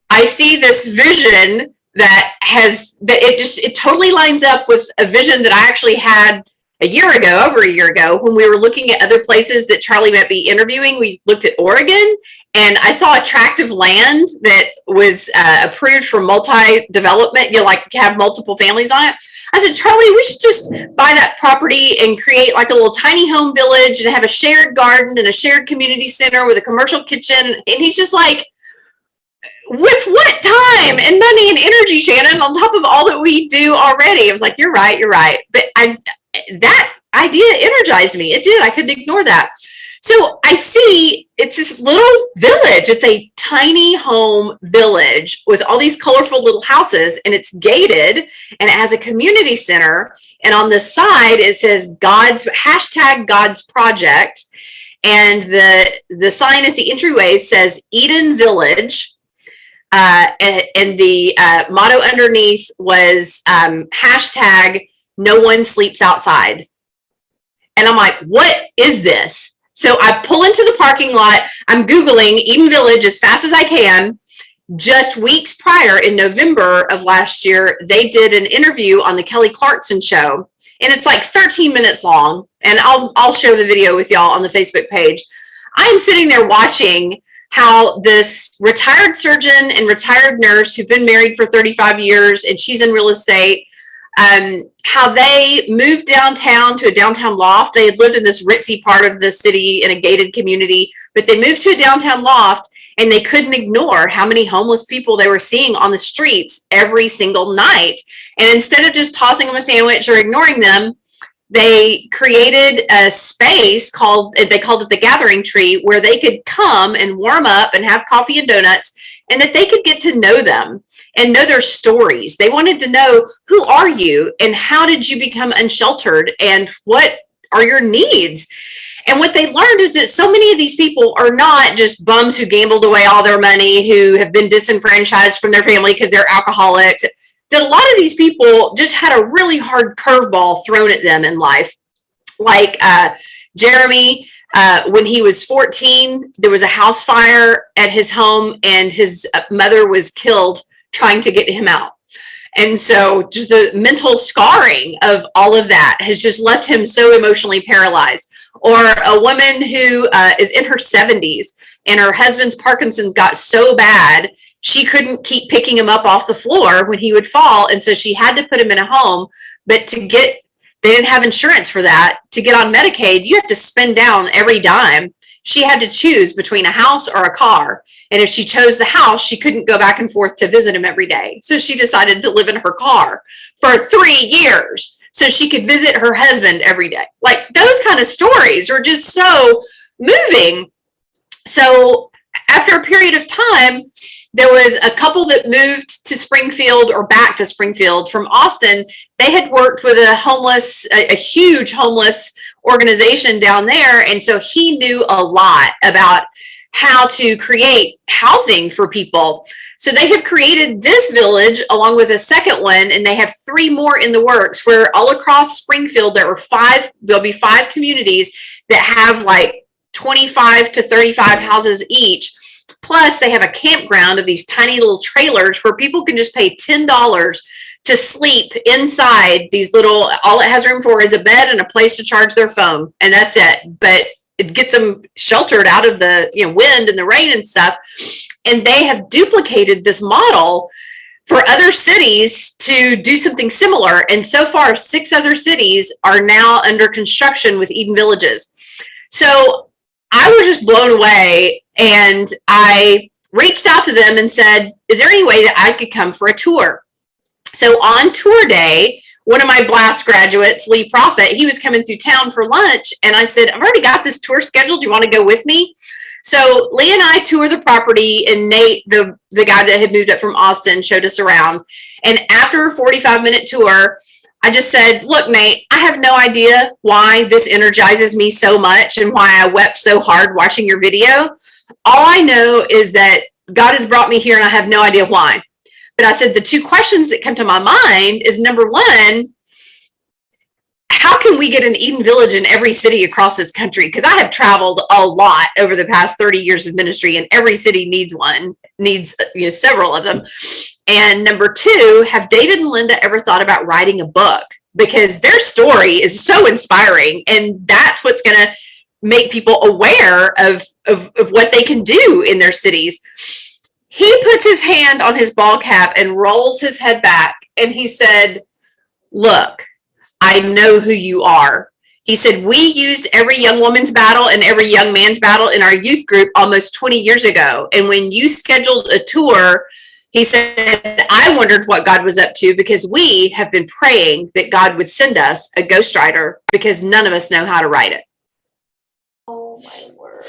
I see this vision it totally lines up with a vision that I actually had over a year ago, when we were looking at other places that Charlie might be interviewing. We looked at Oregon, and I saw a tract of land that was approved for multi-development. You like have multiple families on it. I said, Charlie, we should just buy that property and create like a little tiny home village and have a shared garden and a shared community center with a commercial kitchen. And he's just like, with what time and money and energy, Shannon, on top of all that we do already? I was like, you're right. But that idea energized me. It did. I couldn't ignore that. So I see it's this little village. It's a tiny home village with all these colorful little houses, and it's gated, and it has a community center. And on the side, it says God's Project. And the sign at the entryway says Eden Village. And the motto underneath was hashtag no one sleeps outside. And I'm like, what is this? So I pull into the parking lot. I'm Googling Eden Village as fast as I can. Just weeks prior, in November of last year, they did an interview on the Kelly Clarkson show. And it's like 13 minutes long. And I'll share the video with y'all on the Facebook page. I'm sitting there watching how this retired surgeon and retired nurse who've been married for 35 years, and she's in real estate, how they moved downtown to a downtown loft. They had lived in this ritzy part of the city in a gated community, but they moved to a downtown loft, and they couldn't ignore how many homeless people they were seeing on the streets every single night. And instead of just tossing them a sandwich or ignoring them, they created a space they called it the Gathering Tree, where they could come and warm up and have coffee and donuts, and that they could get to know them and know their stories. They wanted to know, who are you and how did you become unsheltered and what are your needs? And what they learned is that so many of these people are not just bums who gambled away all their money, who have been disenfranchised from their family because they're alcoholics. That a lot of these people just had a really hard curveball thrown at them in life. Like Jeremy, when he was 14, there was a house fire at his home, and his mother was killed trying to get him out. And so just the mental scarring of all of that has just left him so emotionally paralyzed. Or a woman who is in her 70s, and her husband's Parkinson's got so bad, she couldn't keep picking him up off the floor when he would fall. And so she had to put him in a home. But they didn't have insurance for that. To get on Medicaid, you have to spend down every dime. She had to choose between a house or a car. And if she chose the house, she couldn't go back and forth to visit him every day. So she decided to live in her car for 3 years so she could visit her husband every day. Like, those kind of stories are just so moving. So after a period of time, there was a couple that moved to Springfield, or back to Springfield from Austin. They had worked with a huge homeless organization down there. And so he knew a lot about how to create housing for people. So they have created this village along with a second one, and they have 3 more in the works, where all across Springfield, there'll be 5 communities that have like 25 to 35 houses each. Plus they have a campground of these tiny little trailers where people can just pay $10 to sleep inside these little, all it has room for is a bed and a place to charge their phone. And that's it. But it gets them sheltered out of the wind and the rain and stuff. And they have duplicated this model for other cities to do something similar. And so far, 6 other cities are now under construction with Eden Villages. So I was just blown away, and I reached out to them and said, is there any way that I could come for a tour? So on tour day, one of my B.L.A.S.T graduates, Lee Prophet, he was coming through town for lunch, and I said, I've already got this tour scheduled. Do you want to go with me? So Lee and I toured the property, and Nate, the guy that had moved up from Austin, showed us around. And after a 45-minute tour, I just said, look, Nate, I have no idea why this energizes me so much and why I wept so hard watching your video. All I know is that God has brought me here, and I have no idea why. But I said, the 2 questions that come to my mind is, number one, how can we get an Eden Village in every city across this country? Because I have traveled a lot over the past 30 years of ministry, and every city needs several of them. And number 2, have David and Linda ever thought about writing a book? Because their story is so inspiring, and that's what's going to make people aware of what they can do in their cities. He puts his hand on his ball cap and rolls his head back, and he said, look, I know who you are. He said, we used every young woman's battle and every young man's battle in our youth group almost 20 years ago. And when you scheduled a tour, he said, I wondered what God was up to, because we have been praying that God would send us a ghostwriter, because none of us know how to write it.
Oh my word.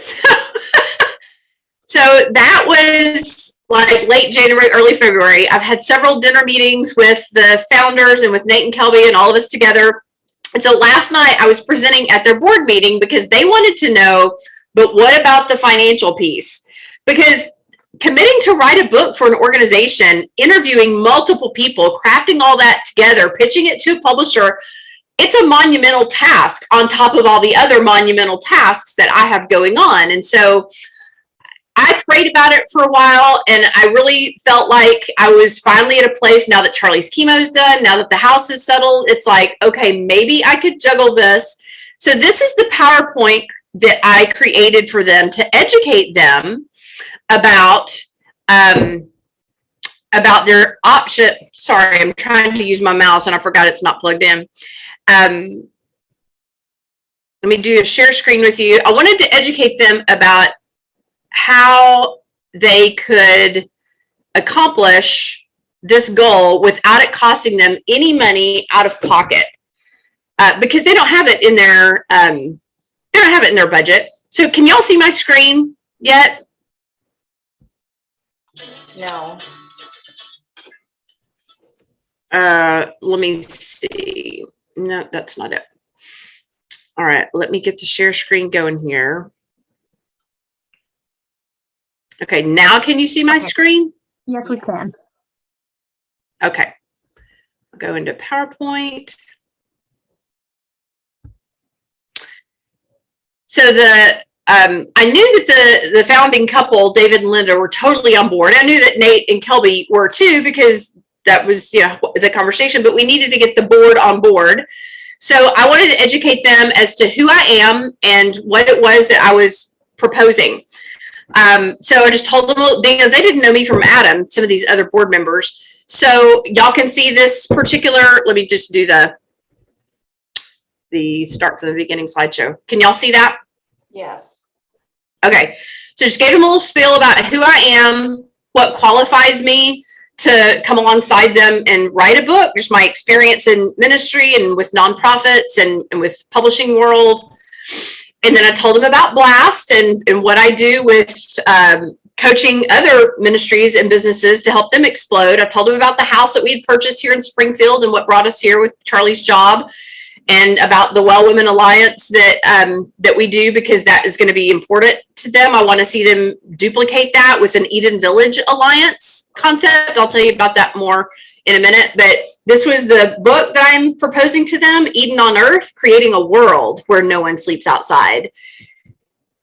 So that was like late January, early February. I've had several dinner meetings with the founders and with Nate and Kelby and all of us together. And so last night I was presenting at their board meeting, because they wanted to know, but what about the financial piece? Because committing to write a book for an organization, interviewing multiple people, crafting all that together, pitching it to a publisher, it's a monumental task on top of all the other monumental tasks that I have going on. And so I prayed about it for a while, and I really felt like I was finally at a place, now that Charlie's chemo is done, now that the house is settled, it's like, okay, maybe I could juggle this. So this is the PowerPoint that I created for them to educate them about their option. Sorry, I'm trying to use my mouse and I forgot it's not plugged in. Let me do a share screen with you. I wanted to educate them about how they could accomplish this goal without it costing them any money out of pocket, because they don't have it in their budget. So can y'all see my screen yet?
No.
Let me see. No, that's not it. All right, let me get the share screen going here. Okay, now can you see my screen?
Yes, we can.
Okay. I'll go into PowerPoint. So I knew that the founding couple, David and Linda, were totally on board. I knew that Nate and Kelby were too, because that was the conversation, but we needed to get the board on board. So I wanted to educate them as to who I am and what it was that I was proposing. So I just told them, they didn't know me from Adam, some of these other board members. So y'all can see this particular, let me just do the start from the beginning slideshow. Can y'all see that?
Yes.
Okay. So just gave them a little spiel about who I am, what qualifies me to come alongside them and write a book, just my experience in ministry and with nonprofits and with publishing world. And then I told them about B.L.A.S.T and what I do with coaching other ministries and businesses to help them explode. I told them about the house that we had purchased here in Springfield and what brought us here with Charlie's job, and about the Well Women Alliance that we do, because that is going to be important to them. I want to see them duplicate that with an Eden Village Alliance concept. I'll tell you about that more in a minute, but this was the book that I'm proposing to them, Eden on Earth, creating a world where no one sleeps outside.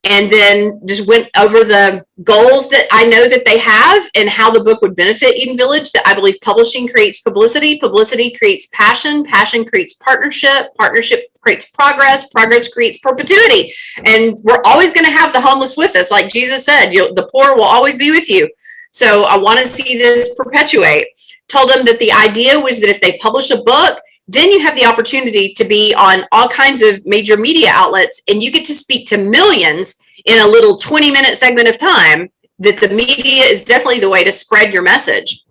And then just went over the goals that I know that they have and how the book would benefit Eden Village, that I believe publishing creates publicity, publicity creates passion, passion creates partnership, partnership creates progress, progress creates perpetuity. And we're always going to have the homeless with us. Like Jesus said, the poor will always be with you. So I want to see this perpetuate. Told them that the idea was that if they publish a book, then you have the opportunity to be on all kinds of major media outlets, and you get to speak to millions in a little 20-minute segment of time, that the media is definitely the way to spread your message.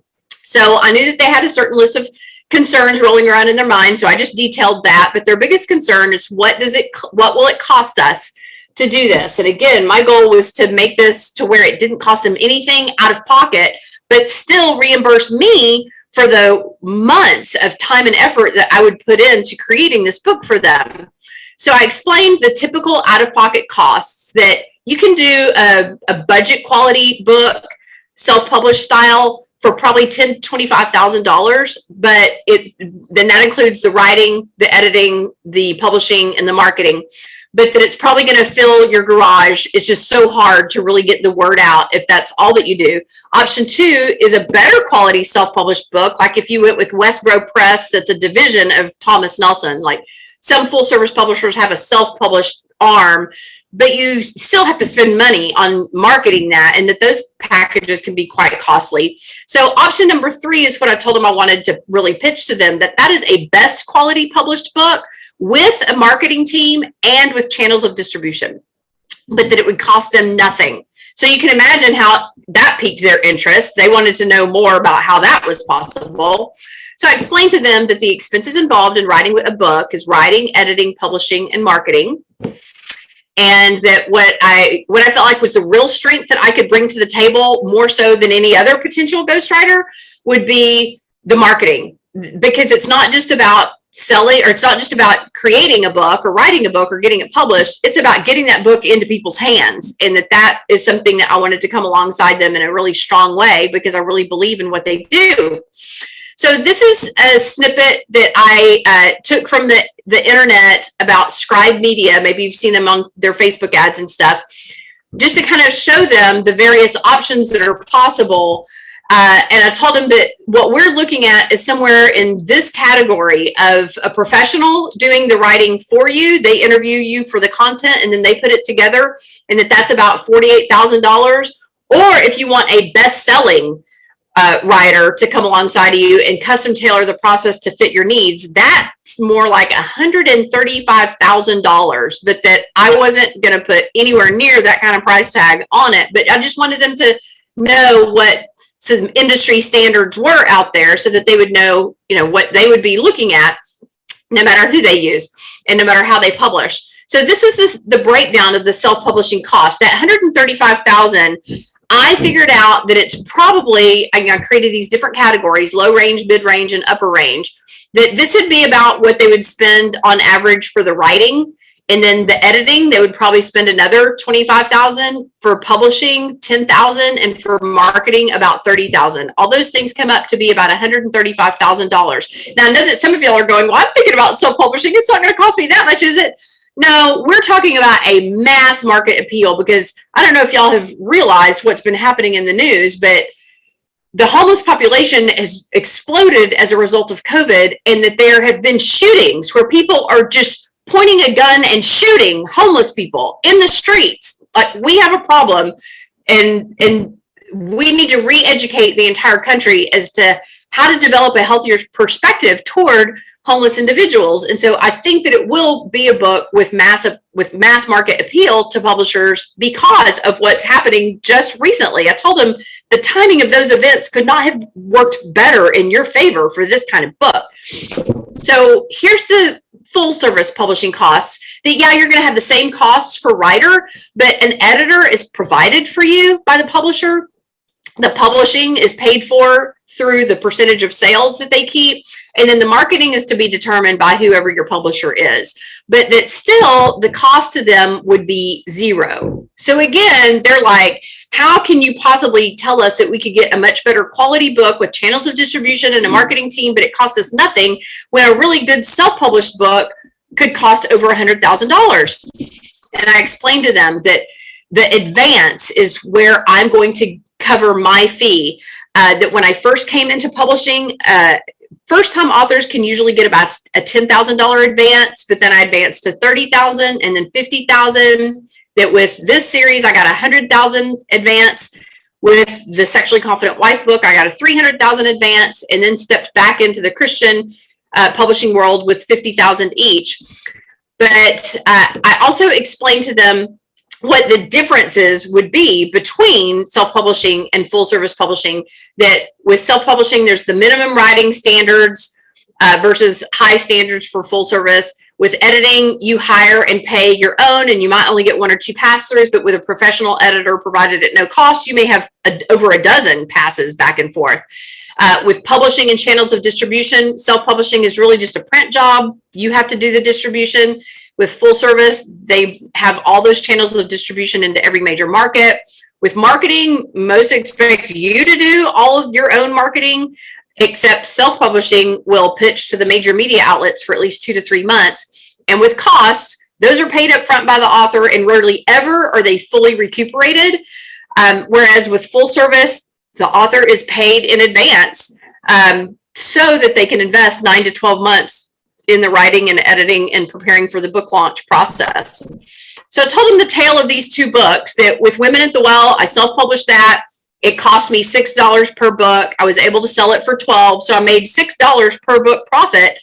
So I knew that they had a certain list of concerns rolling around in their mind, so I just detailed that. But their biggest concern is what will it cost us to do this? And again, my goal was to make this to where it didn't cost them anything out of pocket, but still reimburse me for the months of time and effort that I would put into creating this book for them. So I explained the typical out-of-pocket costs, that you can do a budget quality book, self-published style, for probably $10,000 to $25,000, but then that includes the writing, the editing, the publishing, and the marketing. But that it's probably going to fill your garage. It's just so hard to really get the word out if that's all that you do. Option 2 is a better quality self-published book, like if you went with Westboro Press, that's a division of Thomas Nelson. Like some full-service publishers have a self-published arm, but you still have to spend money on marketing that, and that those packages can be quite costly. So option number 3 is what I told them I wanted to really pitch to them, that is a best quality published book with a marketing team and with channels of distribution, but that it would cost them nothing. So you can imagine how that piqued their interest. They wanted to know more about how that was possible. So I explained to them that the expenses involved in writing a book is writing, editing, publishing, and marketing. And that what I felt like was the real strength that I could bring to the table, more so than any other potential ghostwriter, would be the marketing. Because it's not just about selling, or it's not just about creating a book or writing a book or getting it published. It's about getting that book into people's hands. And that is something that I wanted to come alongside them in a really strong way, because I really believe in what they do. So this is a snippet that I took from the internet about Scribe Media. Maybe you've seen them on their Facebook ads and stuff, just to kind of show them the various options that are possible. And I told them that what we're looking at is somewhere in this category of a professional doing the writing for you. They interview you for the content and then they put it together, and that's about $48,000. Or if you want a best-selling writer to come alongside of you and custom tailor the process to fit your needs, that's more like $135,000, but that I wasn't going to put anywhere near that kind of price tag on it. But I just wanted them to know what some industry standards were out there, so that they would know, what they would be looking at, no matter who they use and no matter how they publish. So this was the breakdown of the self-publishing cost. That $135,000, I figured out that it's probably, I created these different categories: low range, mid range, and upper range. That this would be about what they would spend on average for the writing. And then the editing, they would probably spend another $25,000, for publishing $10,000, and for marketing about $30,000. All those things come up to be about $135,000. Now I know that some of y'all are going, well, I'm thinking about self-publishing. It's not going to cost me that much, is it? No, we're talking about a mass market appeal, because I don't know if y'all have realized what's been happening in the news, but the homeless population has exploded as a result of COVID, and that there have been shootings where people are just pointing a gun and shooting homeless people in the streets. Like, we have a problem, and we need to re-educate the entire country as to how to develop a healthier perspective toward homeless individuals. And so I think that it will be a book with mass market appeal to publishers because of what's happening just recently. I told them the timing of those events could not have worked better in your favor for this kind of book. So here's the full service publishing costs. That, yeah, you're going to have the same costs for writer, but an editor is provided for you by the publisher. The publishing is paid for through the percentage of sales that they keep. And then the marketing is to be determined by whoever your publisher is. But that still, the cost to them would be zero. So again, they're like, how can you possibly tell us that we could get a much better quality book with channels of distribution and a marketing team, but it costs us nothing, when a really good self-published book could cost over $100,000? And I explained to them that the advance is where I'm going to cover my fee. That when I first came into publishing, first-time authors can usually get about a $10,000 advance, but then I advanced to $30,000 and then $50,000. That with this series, I got $100,000 advance. With the Sexually Confident Wife book, I got a $300,000 advance, and then stepped back into the Christian publishing world with $50,000 each. But I also explained to them what the differences would be between self-publishing and full-service publishing. That with self-publishing, there's the minimum writing standards versus high standards for full service. With editing, you hire and pay your own, and you might only get 1 or 2 pass-throughs, but with a professional editor provided at no cost, you may have over a dozen passes back and forth. With publishing and channels of distribution, self-publishing is really just a print job. You have to do the distribution. With full service, they have all those channels of distribution into every major market. With marketing, most expect you to do all of your own marketing, except self-publishing will pitch to the major media outlets for at least 2 to 3 months. And with costs, those are paid up front by the author, and rarely ever are they fully recuperated. Whereas with full service, the author is paid in advance so that they can invest 9 to 12 months in the writing and editing and preparing for the book launch process. So I told them the tale of these 2 books, that with Women at the Well, I self-published that. It cost me $6 per book. I was able to sell it for $12. So I made $6 per book profit.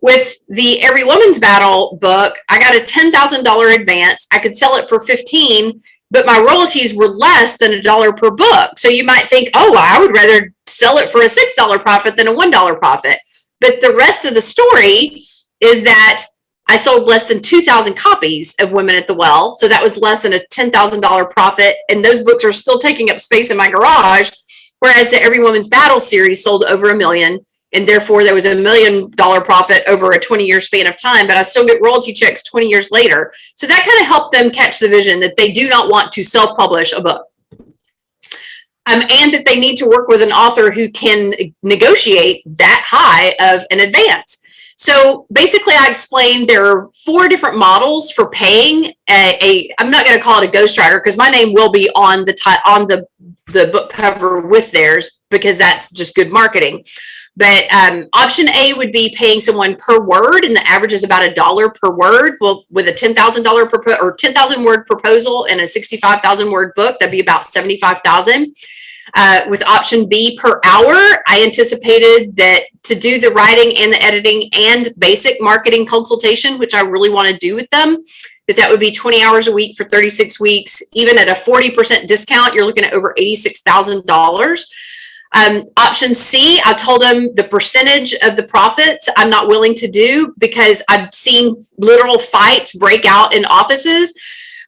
With the Every Woman's Battle book, I got a $10,000 advance. I could sell it for $15, but my royalties were less than $1 per book. So you might think, oh, well, I would rather sell it for a $6 profit than a $1 profit. But the rest of the story is that I sold less than 2,000 copies of Women at the Well. So that was less than a $10,000 profit. And those books are still taking up space in my garage. Whereas the Every Woman's Battle series sold over 1 million. And therefore there was $1 million profit over a 20-year span of time. But I still get royalty checks 20 years later. So that kind of helped them catch the vision that they do not want to self-publish a book. And that they need to work with an author who can negotiate that high of an advance. So basically, I explained there are 4 different models for paying I'm not going to call it a ghostwriter, because my name will be on the book cover with theirs, because that's just good marketing. But option A would be paying someone per word, and the average is about $1 per word. Well, with a $10,000 or 10,000 word proposal and a 65,000 word book, that'd be about $75,000. With option B per hour, I anticipated that to do the writing and the editing and basic marketing consultation, which I really want to do with them, that would be 20 hours a week for 36 weeks. Even at a 40% discount, you're looking at over $86,000. Option C, I told them the percentage of the profits I'm not willing to do, because I've seen literal fights break out in offices.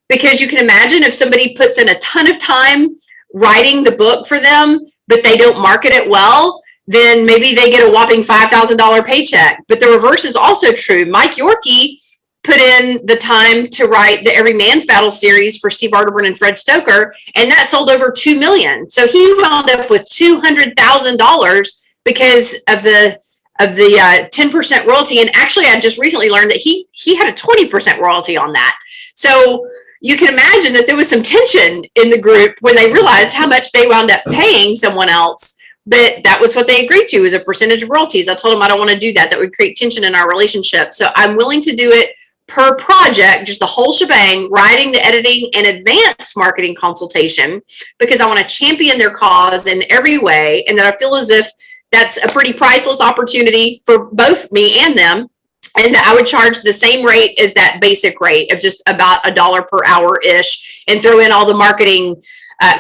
Because you can imagine, if somebody puts in a ton of time writing the book for them, but they don't market it well, then maybe they get a whopping $5,000 paycheck. But the reverse is also true. Mike Yorkie put in the time to write the Every Man's Battle series for Steve Arterburn and Fred Stoker, and that sold over 2 million. So he wound up with $200,000 because of the 10% royalty. And actually, I just recently learned that he had a 20% royalty on that. So you can imagine that there was some tension in the group when they realized how much they wound up paying someone else. But that was what they agreed to, is a percentage of royalties. I told them I don't want to do that. That would create tension in our relationship. So I'm willing to do it per project, just the whole shebang, writing, the editing, and advanced marketing consultation, because I want to champion their cause in every way. And that I feel as if that's a pretty priceless opportunity for both me and them. And I would charge the same rate as that basic rate of just about $1 per hour-ish, and throw in all the marketing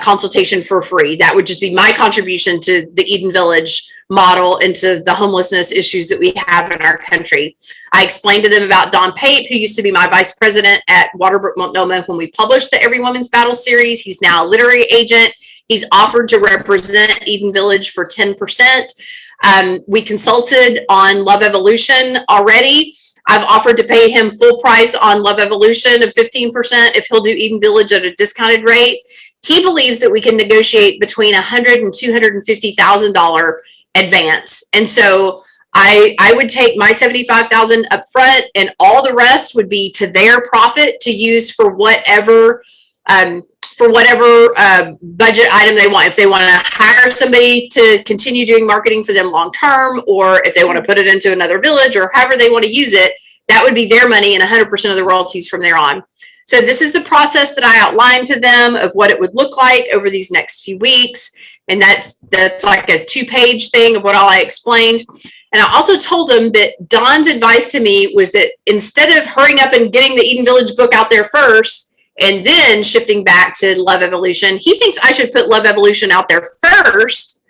consultation for free. That would just be my contribution to the Eden Village model into the homelessness issues that we have in our country. I explained to them about Don Pape, who used to be my vice president at Waterbrook Multnomah when we published the Every Woman's Battle series. He's now a literary agent. He's offered to represent Eden Village for 10%. We consulted on Love Evolution already. I've offered to pay him full price on Love Evolution of 15% if he'll do Eden Village at a discounted rate. He believes that we can negotiate between $100,000 and $250,000 advance. And so I would take my $75,000 up front, and all the rest would be to their profit to use for whatever budget item they want. If they want to hire somebody to continue doing marketing for them long term, or if they want to put it into another village, or however they want to use it, that would be their money and 100% of the royalties from there on. So this is the process that I outlined to them of what it would look like over these next few weeks. And that's like a 2-page thing of what all I explained. And I also told them that Don's advice to me was that instead of hurrying up and getting the Eden Village book out there first and then shifting back to Love Evolution, he thinks I should put Love Evolution out there first.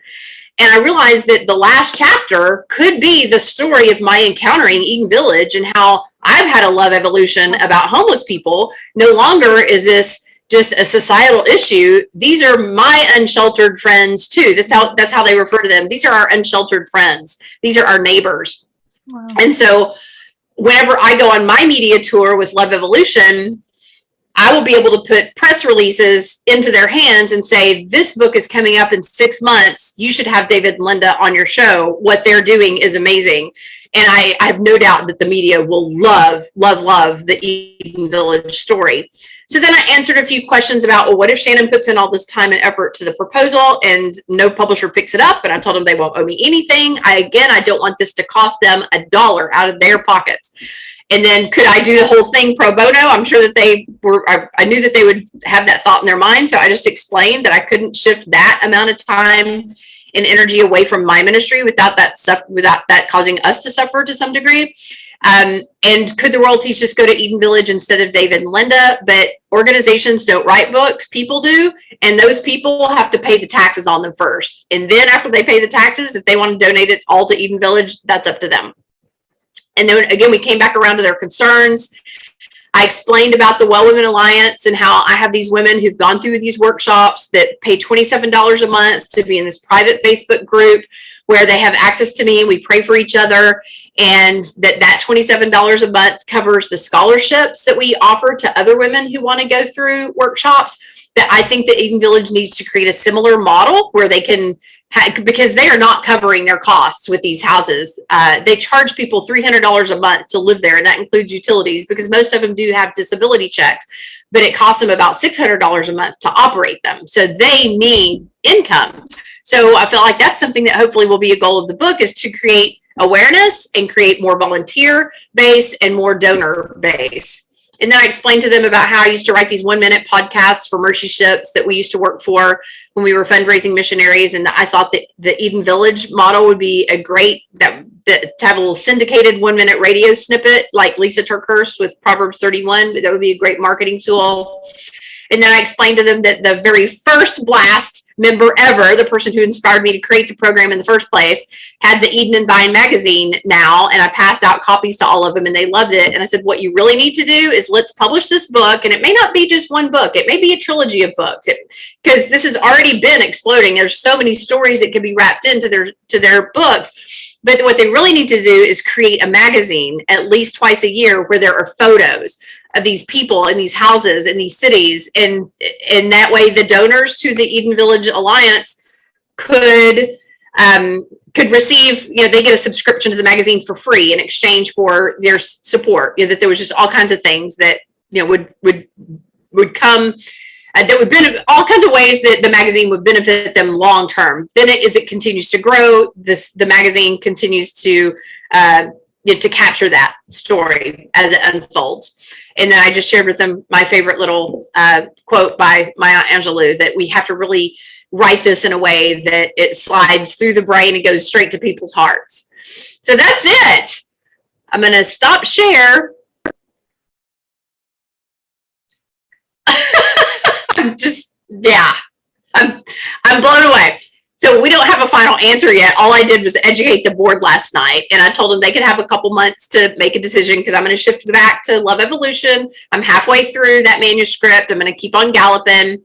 And I realized that the last chapter could be the story of my encountering Eden Village and how I've had a love evolution about homeless people. No longer is this just a societal issue. These are my unsheltered friends too. That's how they refer to them. These are our unsheltered friends. These are our neighbors. Wow. And so whenever I go on my media tour with Love Evolution, I will be able to put press releases into their hands and say, this book is coming up in 6 months. You should have David and Linda on your show. What they're doing is amazing. And I have no doubt that the media will love the Eden Village story. So then I answered a few questions about, well, what if Shannon puts in all this time and effort to the proposal and no publisher picks it up? And I told them they won't owe me anything. I don't want this to cost them $1 out of their pockets. And then could I do the whole thing pro bono? I'm sure that I knew that they would have that thought in their mind. So I just explained that I couldn't shift that amount of time and energy away from my ministry without that causing us to suffer to some degree. And could the royalties just go to Eden Village instead of David and Linda? But organizations don't write books, people do. And those people have to pay the taxes on them first. And then after they pay the taxes, if they want to donate it all to Eden Village, that's up to them. And then again, we came back around to their concerns. I explained about the Well Women Alliance and how I have these women who've gone through these workshops that pay $27 a month to be in this private Facebook group where they have access to me and we pray for each other. And that $27 a month covers the scholarships that we offer to other women who want to go through workshops. That I think that Eden Village needs to create a similar model where they can, because they are not covering their costs with these houses. They charge people $300 a month to live there, and that includes utilities because most of them do have disability checks, but it costs them about $600 a month to operate them. So they need income. So I feel like that's something that hopefully will be a goal of the book, is to create awareness and create more volunteer base and more donor base. And then I explained to them about how I used to write these 1-minute podcasts for mercy ships that we used to work for when we were fundraising missionaries. And I thought that the Eden Village model would be a great, to have a little syndicated 1-minute radio snippet like Lisa Turkhurst with Proverbs 31. That would be a great marketing tool. And then I explained to them that the very first B.L.A.S.T member ever, the person who inspired me to create the program in the first place, had the Eden and Vine magazine now, and I passed out copies to all of them and they loved it. And I said, what you really need to do is let's publish this book. And it may not be just one book, it may be a trilogy of books, because this has already been exploding. There's so many stories that can be wrapped into their books. But what they really need to do is create a magazine at least twice a year where there are photos of these people in these houses in these cities. And that way the donors to the Eden Village Alliance could receive, they get a subscription to the magazine for free in exchange for their support. That there was just all kinds of things that, would come, that would benefit, all kinds of ways that the magazine would benefit them long term. Then as it continues to grow, the magazine continues to capture that story as it unfolds. And then I just shared with them my favorite little quote by Maya Angelou, that we have to really write this in a way that it slides through the brain and goes straight to people's hearts. So that's it. I'm going to stop share. I'm blown away. So we don't have a final answer yet. All I did was educate the board last night, and I told them they could have a couple months to make a decision because I'm going to shift back to Love Evolution. I'm halfway through that manuscript. I'm going to keep on galloping.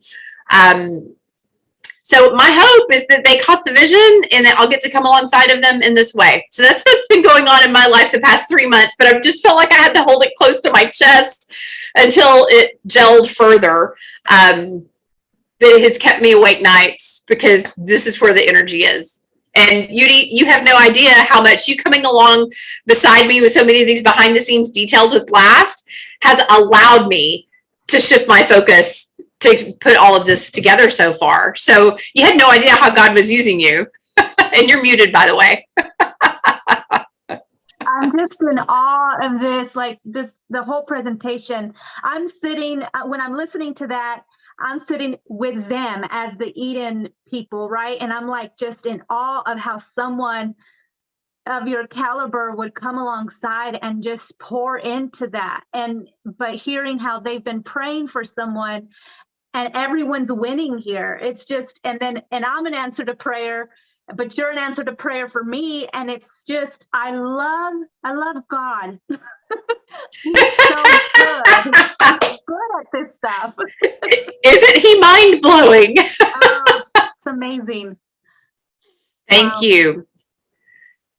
So my hope is that they caught the vision and that I'll get to come alongside of them in this way. So that's what's been going on in my life the past 3 months, but I've just felt like I had to hold it close to my chest until it gelled further. That has kept me awake nights because this is where the energy is. And Yudi, you have no idea how much you coming along beside me with so many of these behind the scenes details with B.L.A.S.T has allowed me to shift my focus to put all of this together so far. So you had no idea how God was using you. And you're muted, by the way.
I'm just in awe of this, the whole presentation. I'm sitting, when I'm listening to that, I'm sitting with them as the Eden people, right? And I'm just in awe of how someone of your caliber would come alongside and just pour into that. But hearing how they've been praying for someone and everyone's winning here. It's just, and I'm an answer to prayer, but you're an answer to prayer for me. And it's just, I love God. He's so good. He's good at this stuff.
Isn't he mind-blowing?
Oh, it's amazing.
Thank you.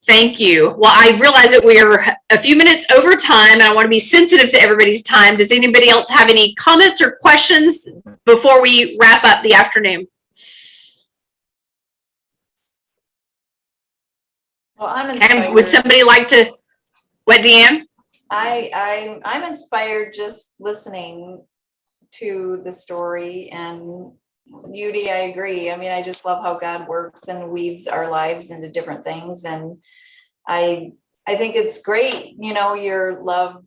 Thank you. Well, I realize that we are a few minutes over time, and I want to be sensitive to everybody's time. Does anybody else have any comments or questions before we wrap up the afternoon?
Well, I'm inspired.
Would somebody like to, what, Deanne?
I'm inspired just listening to the story, and Yudi, I agree. I mean, I just love how God works and weaves our lives into different things. And I think it's great, your Love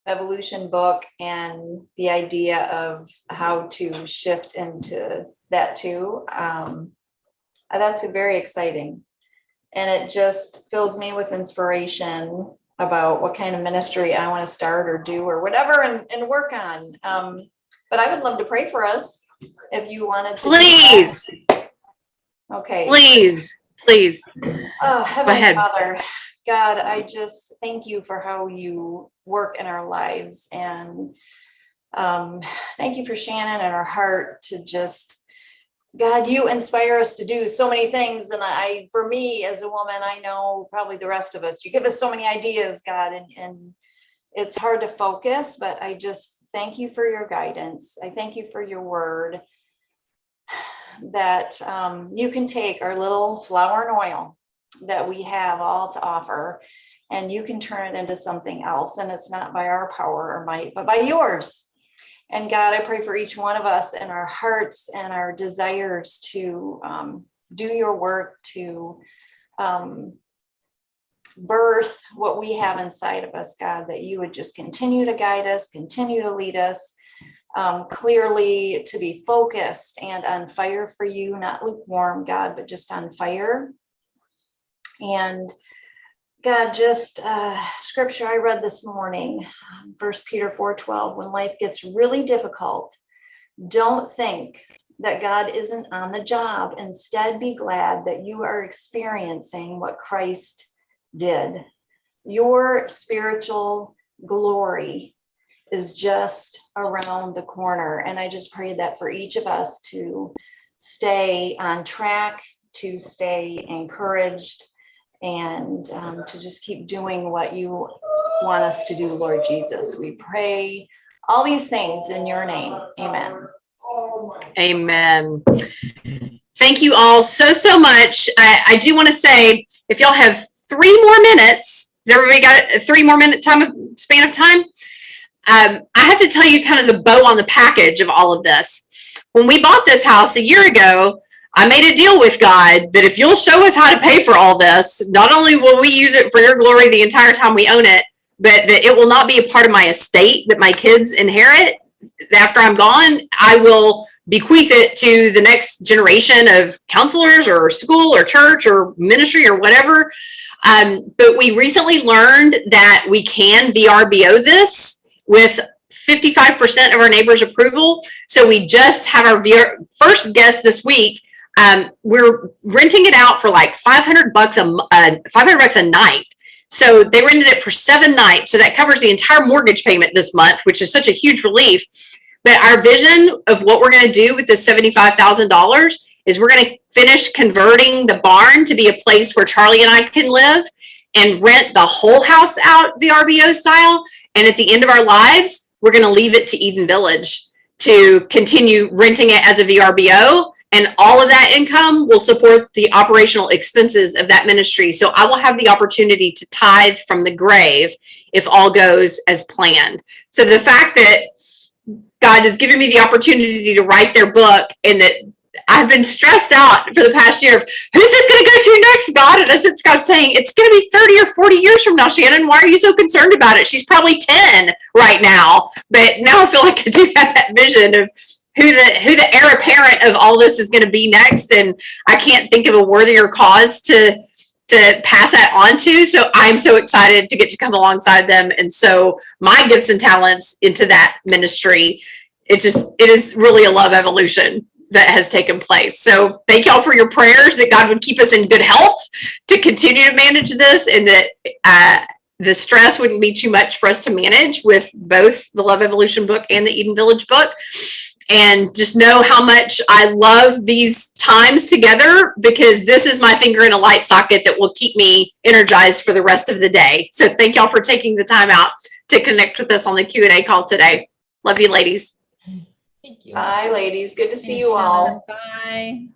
Evolution book and the idea of how to shift into that too. That's very exciting. And it just fills me with inspiration about what kind of ministry I want to start or do or whatever and work on. But I would love to pray for us if you wanted to.
Please.
Okay.
Please.
Oh, Heavenly Father, God, I just thank you for how you work in our lives. And thank you for Shannon and her heart to just, God, you inspire us to do so many things. And for me as a woman, I know probably the rest of us, you give us so many ideas, God, and it's hard to focus, but I just thank you for your guidance. I thank you for your word that you can take our little flour and oil that we have all to offer, and you can turn it into something else. And it's not by our power or might, but by yours. And God, I pray for each one of us and our hearts and our desires to do your work, to birth what we have inside of us, God, that you would just continue to guide us, continue to lead us clearly, to be focused and on fire for you, not lukewarm, God, but just on fire. And God, just scripture I read this morning, 1 Peter 4:12, when life gets really difficult, don't think that God isn't on the job. Instead, be glad that you are experiencing what Christ did. Your spiritual glory is just around the corner. And I just pray that for each of us to stay on track, to stay encouraged, and to just keep doing what you want us to do, Lord Jesus. We pray all these things in your name. Amen.
Amen. Thank you all so much. I do want to say, if y'all have 3 more minutes, has everybody got a 3 more minute span of time? I have to tell you kind of the bow on the package of all of this. When we bought this house a year ago, I made a deal with God that if you'll show us how to pay for all this, not only will we use it for your glory the entire time we own it, but that it will not be a part of my estate that my kids inherit after I'm gone. I will bequeath it to the next generation of counselors or school or church or ministry or whatever. But we recently learned that we can VRBO this with 55% of our neighbors' approval. So we just have our first guest this week. We're renting it out for like $500 a night. So they rented it for 7 nights. So that covers the entire mortgage payment this month, which is such a huge relief. But our vision of what we're going to do with this $75,000 is we're going to finish converting the barn to be a place where Charlie and I can live and rent the whole house out VRBO style. And at the end of our lives, we're going to leave it to Eden Village to continue renting it as a VRBO. And all of that income will support the operational expenses of that ministry. So I will have the opportunity to tithe from the grave if all goes as planned. So the fact that God has given me the opportunity to write their book, and that I've been stressed out for the past year of who's this going to go to next, God? And as it's God saying, it's going to be 30 or 40 years from now, Shannon. Why are you so concerned about it? She's probably 10 right now. But now I feel like I do have that vision of who the heir apparent of all this is going to be next. And I can't think of a worthier cause to pass that on to. So I'm so excited to get to come alongside them. And so my gifts and talents into that ministry, it is really a love evolution that has taken place. So thank y'all for your prayers that God would keep us in good health to continue to manage this, and that the stress wouldn't be too much for us to manage with both the Love Evolution book and the Eden Village book. And just know how much I love these times together, because this is my finger in a light socket that will keep me energized for the rest of the day. So thank y'all for taking the time out to connect with us on the Q&A call today. Love you, ladies.
Thank you.
Bye, ladies. Good to see you all.
Bye.